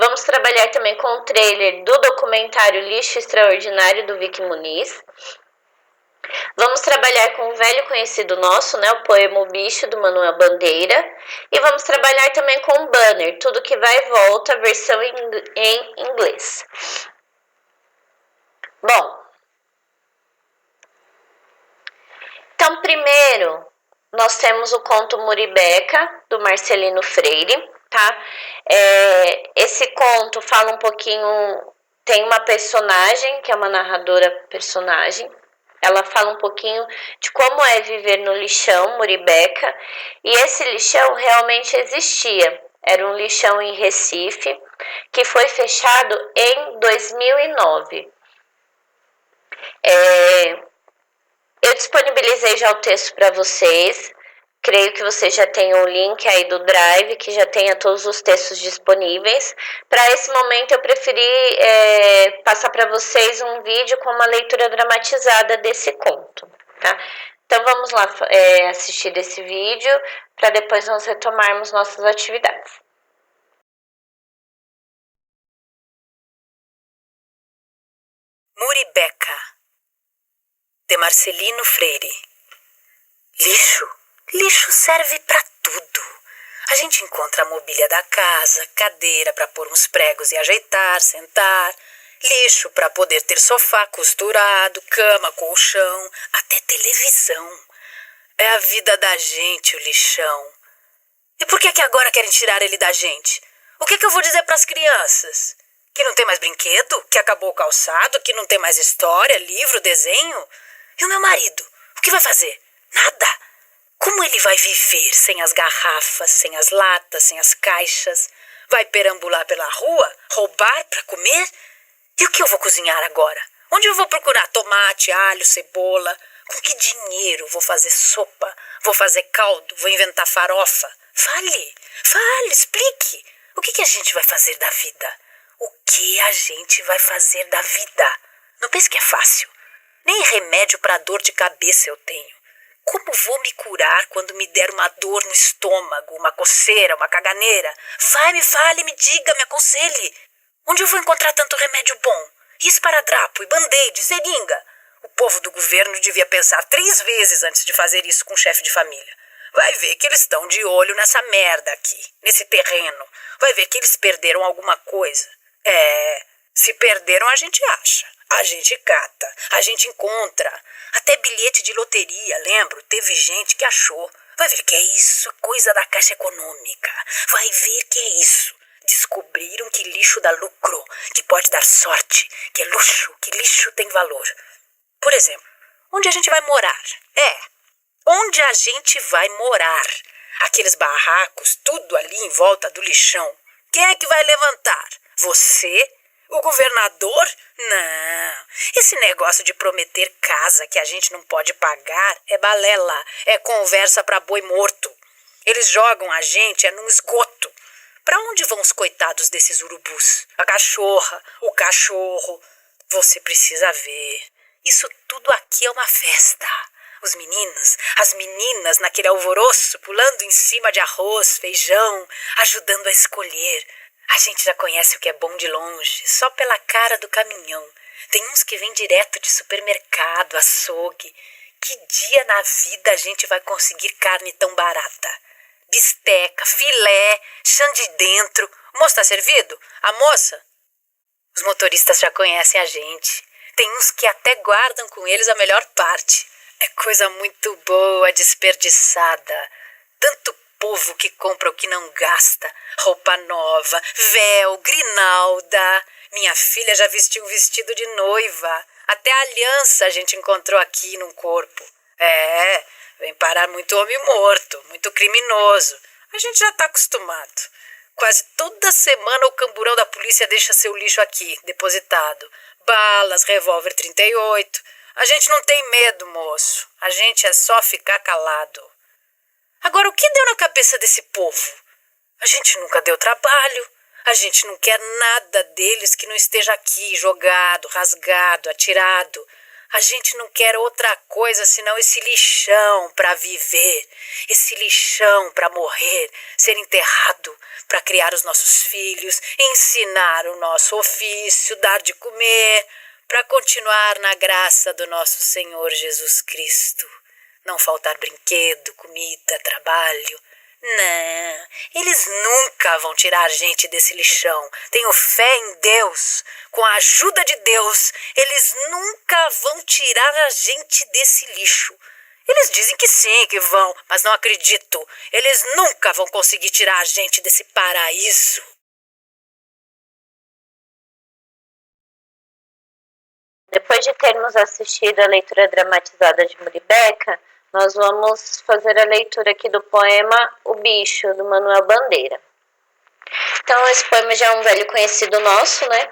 Vamos trabalhar também com o trailer do documentário Lixo Extraordinário do Vicky Muniz. Vamos trabalhar com um velho conhecido nosso, né, o poema O Bicho, do Manuel Bandeira. E vamos trabalhar também com um banner, Tudo que Vai e Volta, versão em inglês. Bom, então primeiro nós temos o conto Muribeca, do Marcelino Freire, tá? Esse conto fala um pouquinho, tem uma personagem, que é uma narradora personagem, ela fala um pouquinho de como é viver no lixão, Muribeca, e esse lixão realmente existia. Era um lixão em Recife, que foi fechado em 2009. Eu disponibilizei já o texto para vocês. Creio que vocês já tenham o link aí do Drive, que já tenha todos os textos disponíveis. Para esse momento, eu preferi passar para vocês um vídeo com uma leitura dramatizada desse conto, tá? Então, vamos lá assistir esse vídeo, para depois nós retomarmos nossas atividades. Muribeca, de Marcelino Freire. Lixo? Lixo serve pra tudo. A gente encontra a mobília da casa, cadeira para pôr uns pregos e ajeitar, sentar. Lixo para poder ter sofá costurado, cama, colchão, até televisão. É a vida da gente, o lixão. E por que agora querem tirar ele da gente? O que eu vou dizer pras crianças? Que não tem mais brinquedo? Que acabou o calçado? Que não tem mais história, livro, desenho? E o meu marido? O que vai fazer? Nada. Como ele vai viver sem as garrafas, sem as latas, sem as caixas? Vai perambular pela rua? Roubar para comer? E o que eu vou cozinhar agora? Onde eu vou procurar tomate, alho, cebola? Com que dinheiro vou fazer sopa? Vou fazer caldo? Vou inventar farofa? Fale, explique. O que a gente vai fazer da vida? O que a gente vai fazer da vida? Não pense que é fácil. Nem remédio para dor de cabeça eu tenho. Como vou me curar quando me der uma dor no estômago, uma coceira, uma caganeira? Vai, me fale, me diga, me aconselhe. Onde eu vou encontrar tanto remédio bom? Esparadrapo e band-aid, seringa. O povo do governo devia pensar 3 vezes antes de fazer isso com o chefe de família. Vai ver que eles estão de olho nessa merda aqui, nesse terreno. Vai ver que eles perderam alguma coisa. Se perderam a gente acha. A gente cata, a gente encontra. Até bilhete de loteria, lembro, teve gente que achou. Vai ver que é isso, coisa da Caixa Econômica. Vai ver que é isso. Descobriram que lixo dá lucro, que pode dar sorte, que é luxo, que lixo tem valor. Por exemplo, onde a gente vai morar? Onde a gente vai morar? Aqueles barracos, tudo ali em volta do lixão. Quem é que vai levantar? Você? O governador? Não. Esse negócio de prometer casa que a gente não pode pagar é balela, é conversa para boi morto. Eles jogam a gente num esgoto. Para onde vão os coitados desses urubus? A cachorra, o cachorro. Você precisa ver. Isso tudo aqui é uma festa. Os meninos, as meninas naquele alvoroço, pulando em cima de arroz, feijão, ajudando a escolher. A gente já conhece o que é bom de longe, só pela cara do caminhão. Tem uns que vêm direto de supermercado, açougue. Que dia na vida a gente vai conseguir carne tão barata? Bisteca, filé, chã de dentro. O moço tá servido? A moça? Os motoristas já conhecem a gente. Tem uns que até guardam com eles a melhor parte. É coisa muito boa, desperdiçada. Tanto povo que compra o que não gasta. Roupa nova, véu, grinalda. Minha filha já vestiu um vestido de noiva. Até aliança a gente encontrou aqui num corpo. Vem parar muito homem morto, muito criminoso. A gente já tá acostumado. Quase toda semana o camburão da polícia deixa seu lixo aqui, depositado. Balas, revólver 38. A gente não tem medo, moço. A gente é só ficar calado. Agora, o que deu na cabeça desse povo? A gente nunca deu trabalho. A gente não quer nada deles que não esteja aqui, jogado, rasgado, atirado. A gente não quer outra coisa senão esse lixão para viver, esse lixão para morrer, ser enterrado, para criar os nossos filhos, ensinar o nosso ofício, dar de comer, para continuar na graça do nosso Senhor Jesus Cristo. Não faltar brinquedo, comida, trabalho. Não, eles nunca vão tirar a gente desse lixão. Tenho fé em Deus. Com a ajuda de Deus, eles nunca vão tirar a gente desse lixo. Eles dizem que sim, que vão, mas não acredito. Eles nunca vão conseguir tirar a gente desse paraíso. Depois de termos assistido a leitura dramatizada de Muribeca, nós vamos fazer a leitura aqui do poema O Bicho, do Manuel Bandeira. Então, esse poema já é um velho conhecido nosso, né?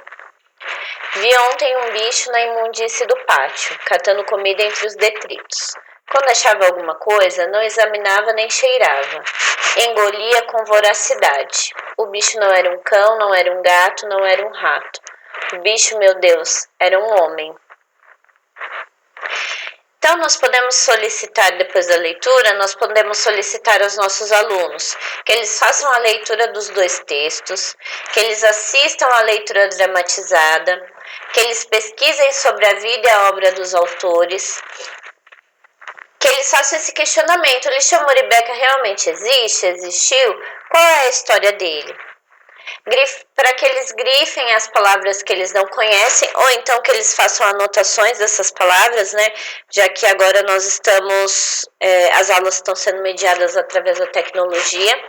Vi ontem um bicho na imundície do pátio, catando comida entre os detritos. Quando achava alguma coisa, não examinava nem cheirava. Engolia com voracidade. O bicho não era um cão, não era um gato, não era um rato. O bicho, meu Deus, era um homem. Então, nós podemos solicitar, depois da leitura, nós podemos solicitar aos nossos alunos que eles façam a leitura dos dois textos, que eles assistam à leitura dramatizada, que eles pesquisem sobre a vida e a obra dos autores, que eles façam esse questionamento: o Lixão Muribeca realmente existe? Existiu? Qual é a história dele? Para que eles grifem as palavras que eles não conhecem, ou então que eles façam anotações dessas palavras, né? Já que agora nós estamos, as aulas estão sendo mediadas através da tecnologia.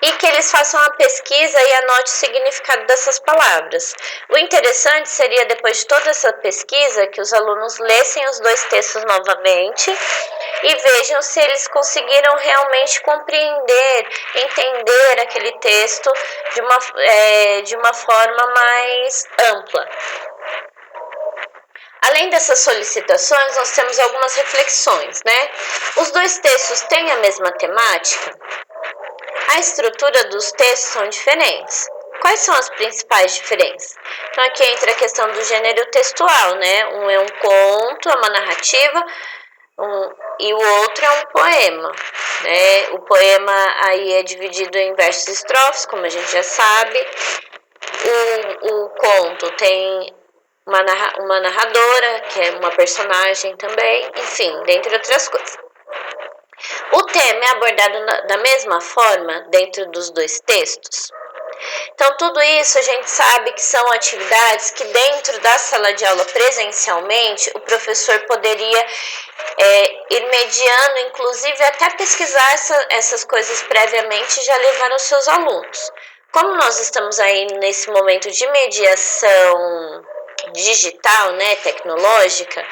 E que eles façam a pesquisa e anote o significado dessas palavras. O interessante seria, depois de toda essa pesquisa, que os alunos lessem os dois textos novamente e vejam se eles conseguiram realmente compreender, entender aquele texto de uma forma mais ampla. Além dessas solicitações, nós temos algumas reflexões, né? Os dois textos têm a mesma temática? A estrutura dos textos são diferentes. Quais são as principais diferenças? Então, aqui entra a questão do gênero textual, né? Um é um conto, é uma narrativa, e o outro é um poema, né? O poema aí é dividido em versos e estrofes, como a gente já sabe. O conto tem uma narradora, que é uma personagem também, enfim, dentre outras coisas. O tema é abordado da mesma forma dentro dos dois textos. Então, tudo isso a gente sabe que são atividades que dentro da sala de aula presencialmente o professor poderia ir mediando, inclusive até pesquisar essas coisas previamente e já levar aos seus alunos. Como nós estamos aí nesse momento de mediação digital, né, tecnológica,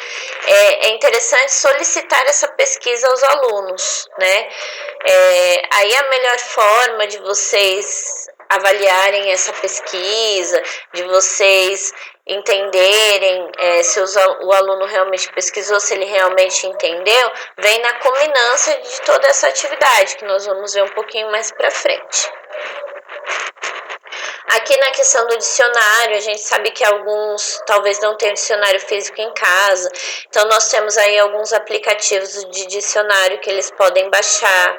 é interessante solicitar essa pesquisa aos alunos, né? Aí a melhor forma de vocês avaliarem essa pesquisa, de vocês entenderem se o aluno realmente pesquisou, se ele realmente entendeu, vem na culminância de toda essa atividade, que nós vamos ver um pouquinho mais para frente. Aqui na questão do dicionário, a gente sabe que alguns talvez não tenham dicionário físico em casa, então nós temos aí alguns aplicativos de dicionário que eles podem baixar,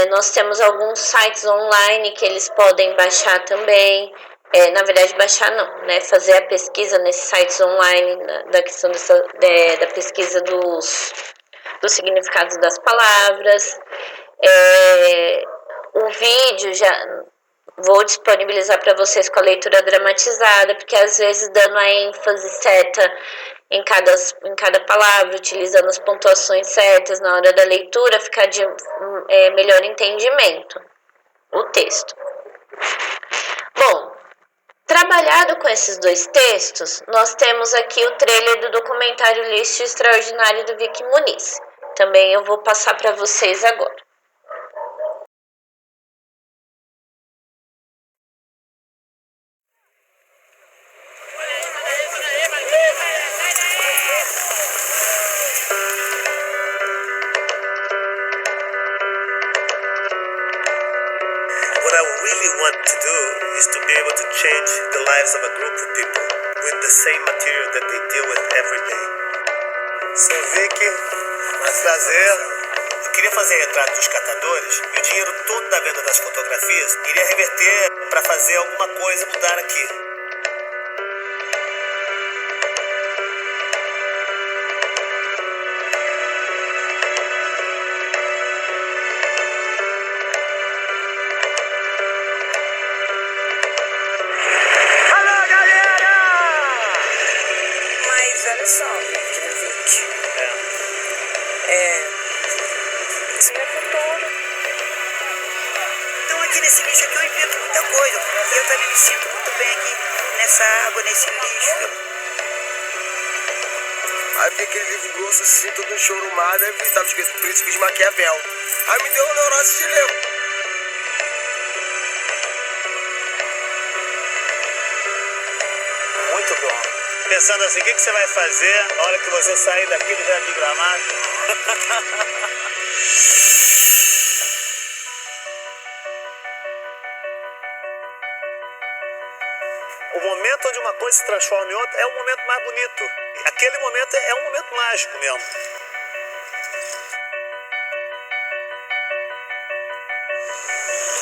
nós temos alguns sites online que eles podem baixar também, na verdade baixar não, né, fazer a pesquisa nesses sites online da questão da pesquisa dos significados das palavras, o vídeo já vou disponibilizar para vocês com a leitura dramatizada, porque às vezes dando a ênfase certa em cada palavra, utilizando as pontuações certas na hora da leitura, fica de melhor entendimento o texto. Bom, trabalhado com esses dois textos, nós temos aqui o trailer do documentário Lixo Extraordinário do Vicky Muniz. Também eu vou passar para vocês agora. What I really want to do is to be able to change the lives of a group of people with the same material that they deal with every day. Sou Vicky, mais prazer. Eu queria fazer retrato dos catadores e o dinheiro todo da venda das fotografias iria reverter para fazer alguma coisa mudar aqui. Olha só, Vicky. Isso não é futuro. Então aqui nesse lixo aqui eu invento muita coisa. E eu também me sinto muito bem aqui nessa água, nesse lixo. Aí vi aquele livro grosso assim, todo enxurumado, aí eu estava escrito Príncipe de Maquiavel. Aí me deu um neurose de ler. Muito bom. Pensando assim, o que você vai fazer na hora que você sair daqui do Jardim Gramado? O momento onde uma coisa se transforma em outra é o momento mais bonito. Aquele momento é um momento mágico mesmo.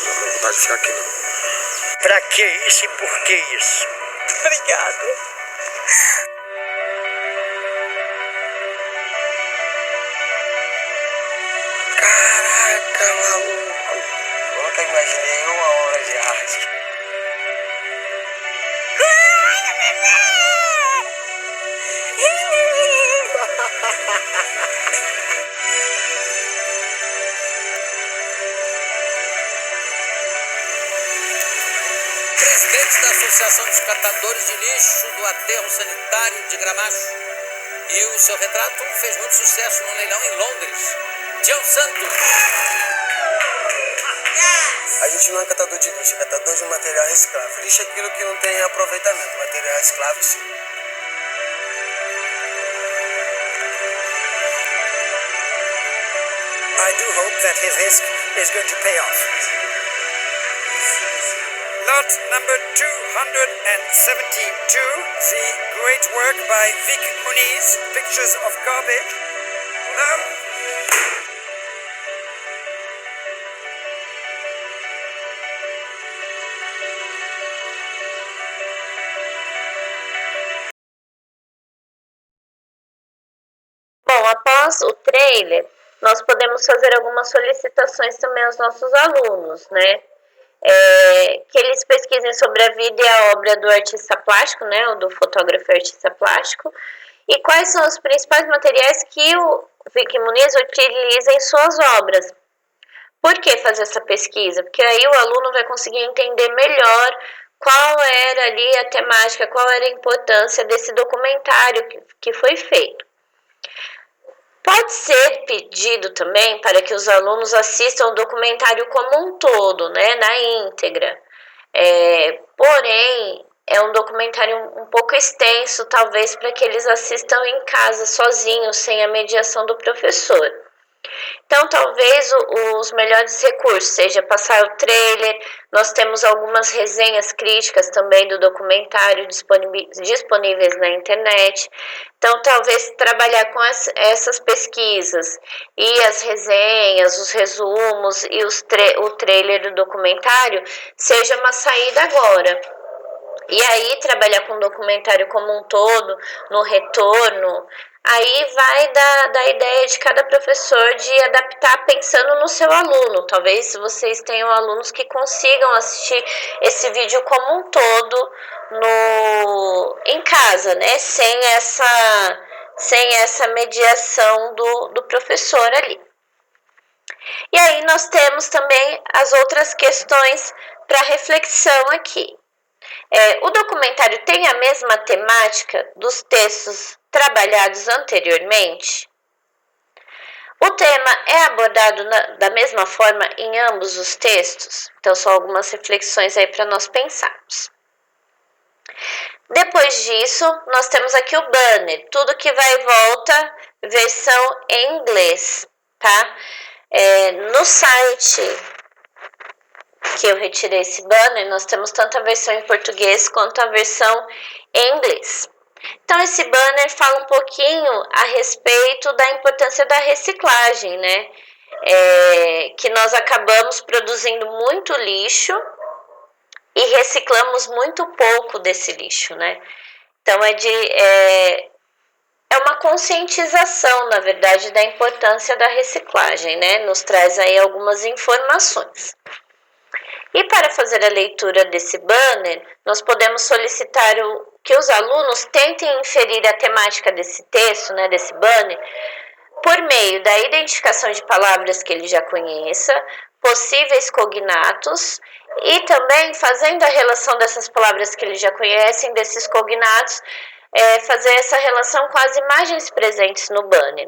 Não tenho vontade de ficar aqui, não. Pra que isso e por que isso? Obrigado. Caraca, maluco. Nunca imaginei uma obra de arte. Presidente da Associação dos Catadores de Lixo do Aterro Sanitário de Gramacho. E o seu retrato fez muito sucesso no leilão em Londres. Tião Santos. A gente não é catador de lixo, é catador de material reciclável. Lixo é aquilo que não tem aproveitamento, material reciclável sim. I do hope that his risk is going to pay off. Lot number 272, the great work by Vic Muniz, Pictures of Garbage. Bom, após o trailer, nós podemos fazer algumas solicitações também aos nossos alunos, né? Que eles pesquisem sobre a vida e a obra do artista plástico, né? Ou do fotógrafo e artista plástico. E quais são os principais materiais que o Vic Muniz utiliza em suas obras. Por que fazer essa pesquisa? Porque aí o aluno vai conseguir entender melhor qual era ali a temática, qual era a importância desse documentário que foi feito. Pode ser pedido também para que os alunos assistam o documentário como um todo, né, na íntegra. Porém, é um documentário um pouco extenso, talvez para que eles assistam em casa, sozinhos, sem a mediação do professor. Então, talvez os melhores recursos seja passar o trailer. Nós temos algumas resenhas críticas também do documentário disponíveis na internet. Então, talvez trabalhar com essas pesquisas e as resenhas, os resumos e o trailer do documentário seja uma saída agora. E aí, trabalhar com o documentário como um todo, no retorno, aí vai da ideia de cada professor de adaptar pensando no seu aluno. Talvez vocês tenham alunos que consigam assistir esse vídeo como um todo em casa, né? Sem essa mediação do professor ali. E aí nós temos também as outras questões para reflexão aqui. O documentário tem a mesma temática dos textos trabalhados anteriormente? O tema é abordado da mesma forma em ambos os textos? Então, são algumas reflexões aí para nós pensarmos. Depois disso, nós temos aqui o banner, tudo que vai e volta, versão em inglês, tá? No site que eu retirei esse banner, nós temos tanto a versão em português quanto a versão em inglês. Então, esse banner fala um pouquinho a respeito da importância da reciclagem, né? Que nós acabamos produzindo muito lixo e reciclamos muito pouco desse lixo, né? Então, é uma conscientização, na verdade, da importância da reciclagem, né? Nos traz aí algumas informações. E para fazer a leitura desse banner, nós podemos solicitar que os alunos tentem inferir a temática desse texto, né, desse banner, por meio da identificação de palavras que ele já conheça, possíveis cognatos, e também fazendo a relação dessas palavras que eles já conhecem, desses cognatos, fazer essa relação com as imagens presentes no banner.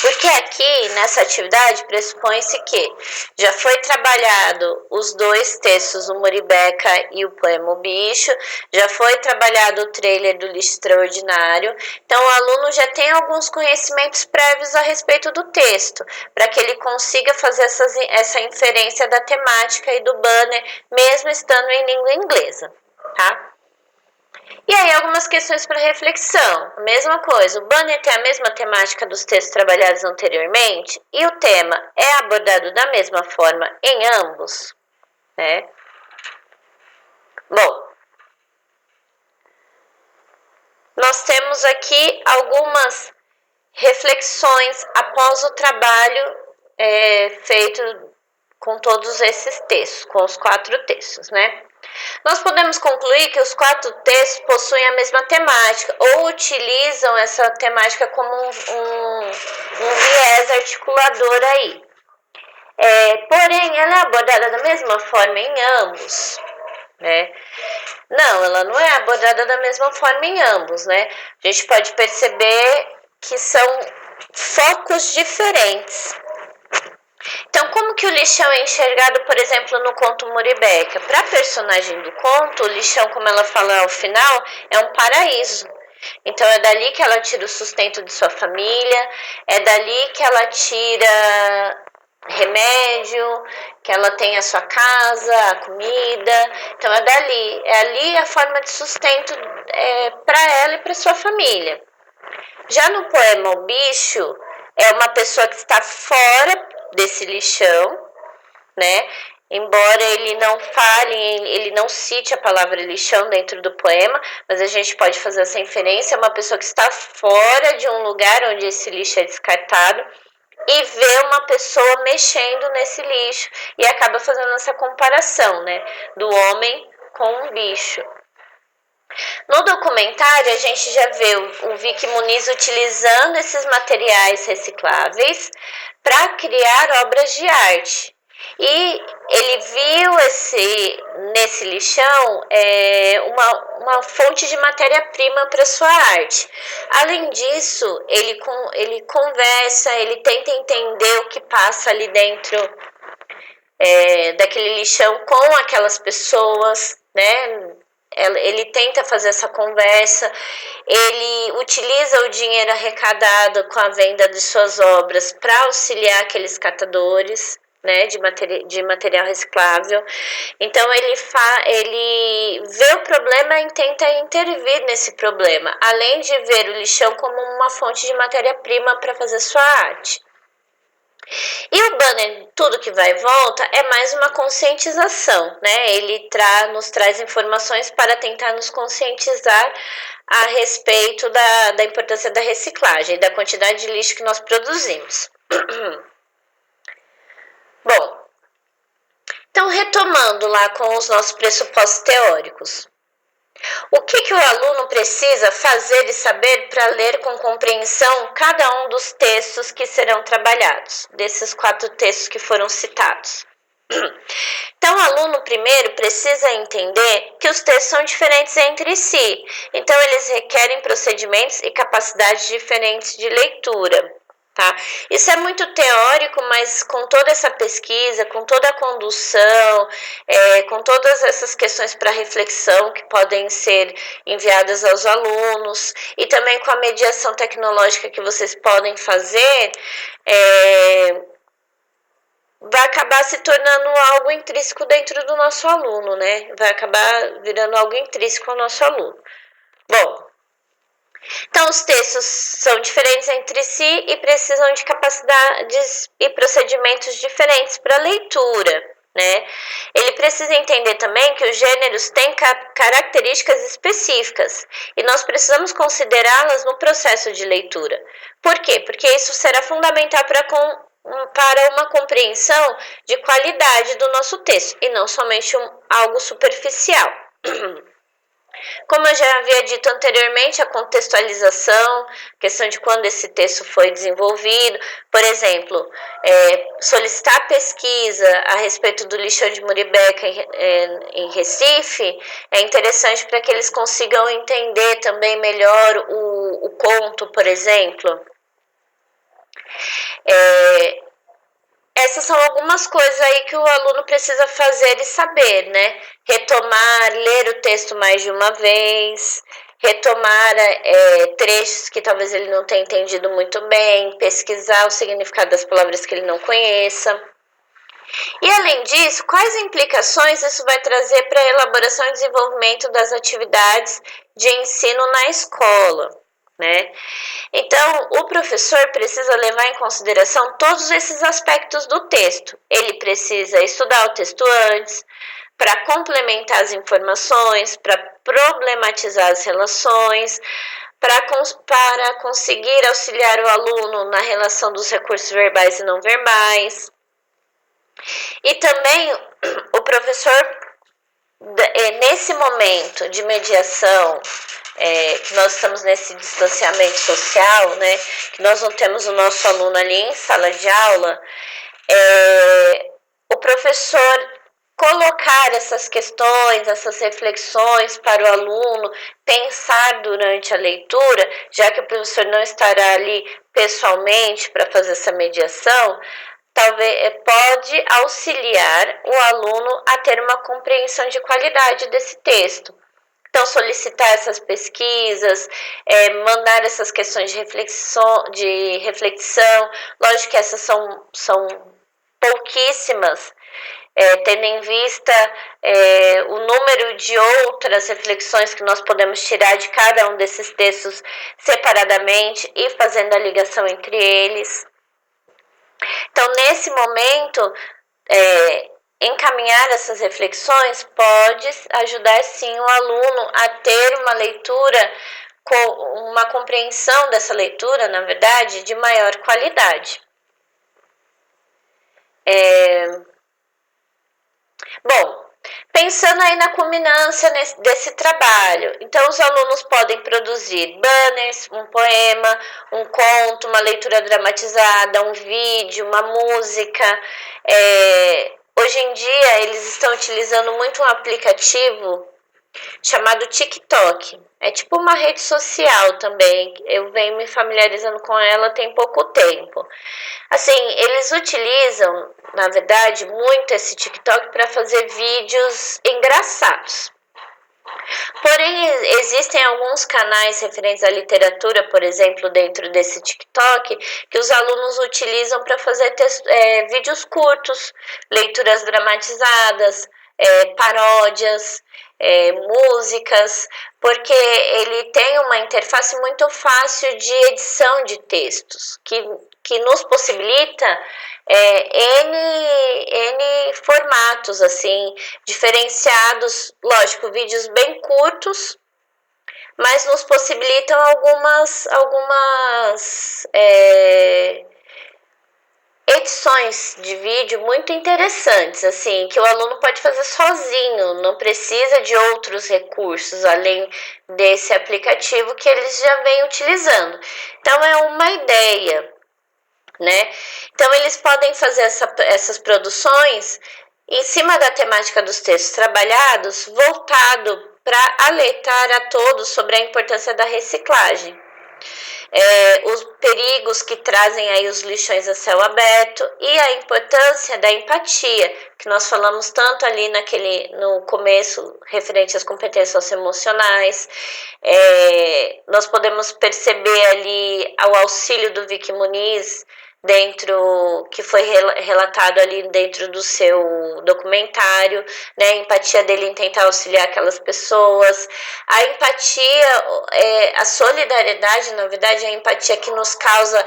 Porque aqui, nessa atividade, pressupõe-se que já foi trabalhado os dois textos, o Muribeca e o poema O Bicho, já foi trabalhado o trailer do Lixo Extraordinário, então o aluno já tem alguns conhecimentos prévios a respeito do texto, para que ele consiga fazer essa inferência da temática e do banner, mesmo estando em língua inglesa, tá? E aí, algumas questões para reflexão. Mesma coisa, o banner tem a mesma temática dos textos trabalhados anteriormente e o tema é abordado da mesma forma em ambos, né? Bom, nós temos aqui algumas reflexões após o trabalho feito com todos esses textos, com os 4 textos, né? Nós podemos concluir que os 4 textos possuem a mesma temática ou utilizam essa temática como um viés articulador aí. Porém, ela é abordada da mesma forma em ambos, né? Não, ela não é abordada da mesma forma em ambos, né? A gente pode perceber que são focos diferentes. Então, como que o lixão é enxergado, por exemplo, no conto Muribeca? Para a personagem do conto, o lixão, como ela fala ao final, é um paraíso. Então, é dali que ela tira o sustento de sua família, é dali que ela tira remédio, que ela tem a sua casa, a comida. Então, é dali. É ali a forma de sustento para ela e para sua família. Já no poema O Bicho, é uma pessoa que está fora desse lixão, né? Embora ele não fale, ele não cite a palavra lixão dentro do poema, mas a gente pode fazer essa inferência, é uma pessoa que está fora de um lugar onde esse lixo é descartado e vê uma pessoa mexendo nesse lixo e acaba fazendo essa comparação, né, do homem com um bicho. No documentário, a gente já vê o Vicky Muniz utilizando esses materiais recicláveis para criar obras de arte. E ele viu nesse lixão uma fonte de matéria-prima para sua arte. Além disso, ele conversa, ele tenta entender o que passa ali dentro daquele lixão com aquelas pessoas, né? Ele tenta fazer essa conversa, ele utiliza o dinheiro arrecadado com a venda de suas obras para auxiliar aqueles catadores, né, de material reciclável. Então ele vê o problema e tenta intervir nesse problema, além de ver o lixão como uma fonte de matéria-prima para fazer sua arte. E o banner Tudo que Vai e Volta é mais uma conscientização, né? Ele nos traz informações para tentar nos conscientizar a respeito da importância da reciclagem, da quantidade de lixo que nós produzimos. Bom, então retomando lá com os nossos pressupostos teóricos. O que o aluno precisa fazer e saber para ler com compreensão cada um dos textos que serão trabalhados, desses 4 textos que foram citados? Então, o aluno primeiro precisa entender que os textos são diferentes entre si, então eles requerem procedimentos e capacidades diferentes de leitura. Tá? Isso é muito teórico, mas com toda essa pesquisa, com toda a condução, com todas essas questões para reflexão que podem ser enviadas aos alunos e também com a mediação tecnológica que vocês podem fazer, vai acabar se tornando algo intrínseco dentro do nosso aluno, né? Vai acabar virando algo intrínseco ao nosso aluno. Bom, então os textos são diferentes entre si e precisam de capacidades e procedimentos diferentes para leitura, né? Ele precisa entender também que os gêneros têm características específicas e nós precisamos considerá-las no processo de leitura. Por quê? Porque isso será fundamental para uma compreensão de qualidade do nosso texto e não somente algo superficial. Como eu já havia dito anteriormente, a contextualização, questão de quando esse texto foi desenvolvido, por exemplo, solicitar pesquisa a respeito do lixão de Muribeca em Recife é interessante para que eles consigam entender também melhor o conto, por exemplo. Essas são algumas coisas aí que o aluno precisa fazer e saber, né? Retomar, ler o texto mais de uma vez, retomar trechos que talvez ele não tenha entendido muito bem, pesquisar o significado das palavras que ele não conheça. E além disso, quais implicações isso vai trazer para a elaboração e desenvolvimento das atividades de ensino na escola, né? Então, o professor precisa levar em consideração todos esses aspectos do texto. Ele precisa estudar o texto antes, para complementar as informações, para problematizar as relações, para conseguir auxiliar o aluno na relação dos recursos verbais e não verbais. E também o professor, nesse momento de mediação, que nós estamos nesse distanciamento social, né, que nós não temos o nosso aluno ali em sala de aula, o professor colocar essas questões, essas reflexões para o aluno pensar durante a leitura, já que o professor não estará ali pessoalmente para fazer essa mediação, talvez pode auxiliar o aluno a ter uma compreensão de qualidade desse texto. Então, solicitar essas pesquisas, mandar essas questões de reflexão. Lógico que essas são pouquíssimas, tendo em vista o número de outras reflexões que nós podemos tirar de cada um desses textos separadamente e fazendo a ligação entre eles. Então, nesse momento, encaminhar essas reflexões pode ajudar sim o aluno a ter uma leitura, uma compreensão dessa leitura, na verdade, de maior qualidade. Bom, pensando aí na culminância desse trabalho, então os alunos podem produzir banners, um poema, um conto, uma leitura dramatizada, um vídeo, uma música. Hoje em dia eles estão utilizando muito um aplicativo chamado TikTok. É tipo uma rede social também. Eu venho me familiarizando com ela tem pouco tempo. Assim, eles utilizam, na verdade, muito esse TikTok para fazer vídeos engraçados. Porém, existem alguns canais referentes à literatura, por exemplo, dentro desse TikTok, que os alunos utilizam para fazer vídeos curtos, leituras dramatizadas, paródias, músicas, porque ele tem uma interface muito fácil de edição de textos, que nos possibilita N formatos, assim, diferenciados, lógico, vídeos bem curtos, mas nos possibilitam algumas edições de vídeo muito interessantes, assim, que o aluno pode fazer sozinho, não precisa de outros recursos além desse aplicativo que eles já vêm utilizando. Então, é uma ideia, né? Então, eles podem fazer essas produções em cima da temática dos textos trabalhados, voltado para alertar a todos sobre a importância da reciclagem. Os perigos que trazem aí os lixões a céu aberto e a importância da empatia, que nós falamos tanto ali no começo, referente às competências socioemocionais. Nós podemos perceber ali o auxílio do Vicky Muniz que foi relatado ali dentro do seu documentário, né? A empatia dele em tentar auxiliar aquelas pessoas, a empatia, a solidariedade, na verdade, a empatia que nos causa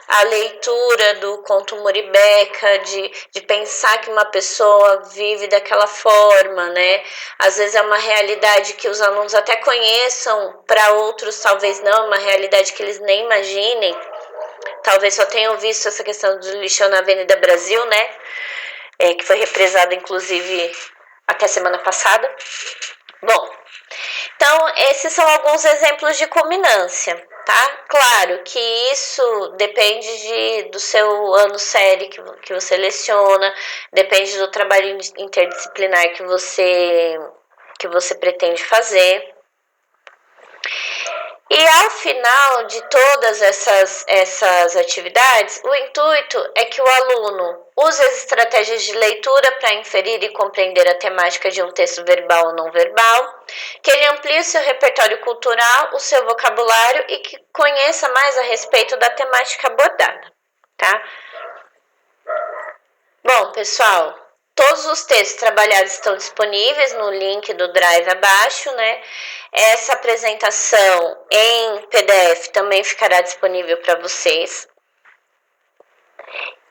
a leitura do conto Muribeca, de pensar que uma pessoa vive daquela forma, né? Às vezes é uma realidade que os alunos até conheçam, para outros talvez não, uma realidade que eles nem imaginem. Talvez só tenham visto essa questão do lixão na Avenida Brasil, né? Que foi represada, inclusive, até semana passada. Bom, então esses são alguns exemplos de culminância, tá? Claro que isso depende do seu ano série que você leciona, depende do trabalho interdisciplinar que você pretende fazer. E ao final de todas essas atividades, o intuito é que o aluno use as estratégias de leitura para inferir e compreender a temática de um texto verbal ou não verbal, que ele amplie o seu repertório cultural, o seu vocabulário e que conheça mais a respeito da temática abordada, tá? Bom, pessoal, todos os textos trabalhados estão disponíveis no link do Drive abaixo, né? Essa apresentação em PDF também ficará disponível para vocês.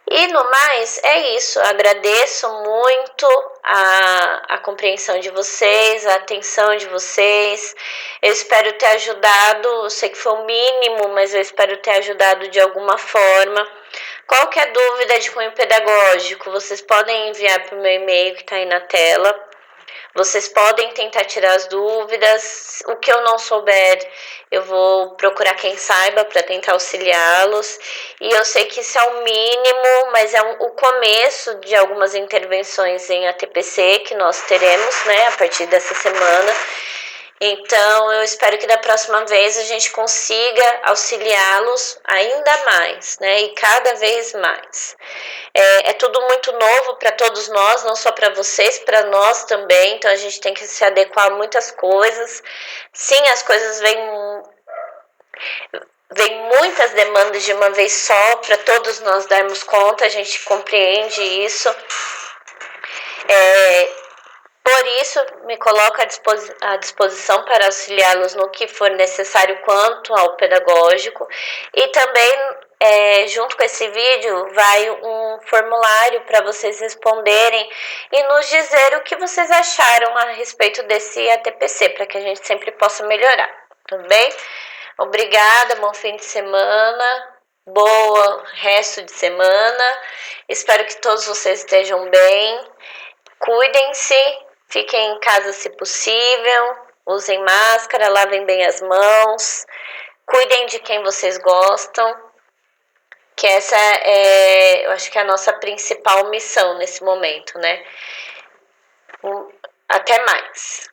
E no mais, é isso. Eu agradeço muito a compreensão de vocês, a atenção de vocês. Eu espero ter ajudado, eu sei que foi o mínimo, mas eu espero ter ajudado de alguma forma. Qualquer dúvida de cunho pedagógico, vocês podem enviar para o meu e-mail que está aí na tela. Vocês podem tentar tirar as dúvidas. O que eu não souber, eu vou procurar quem saiba para tentar auxiliá-los. E eu sei que isso é o mínimo, mas é o começo de algumas intervenções em ATPC que nós teremos, né, a partir dessa semana. Então, eu espero que da próxima vez a gente consiga auxiliá-los ainda mais, né? E cada vez mais. É tudo muito novo para todos nós, não só para vocês, para nós também. Então, a gente tem que se adequar a muitas coisas. Sim, as coisas vêm muitas demandas de uma vez só, para todos nós darmos conta, a gente compreende isso. Por isso, me coloco à disposição para auxiliá-los no que for necessário quanto ao pedagógico. E também, junto com esse vídeo, vai um formulário para vocês responderem e nos dizer o que vocês acharam a respeito desse ATPC, para que a gente sempre possa melhorar, tudo bem? Obrigada, bom fim de semana, boa resto de semana. Espero que todos vocês estejam bem. Cuidem-se. Fiquem em casa se possível, usem máscara, lavem bem as mãos, cuidem de quem vocês gostam, que essa eu acho que é a nossa principal missão nesse momento, né? Até mais!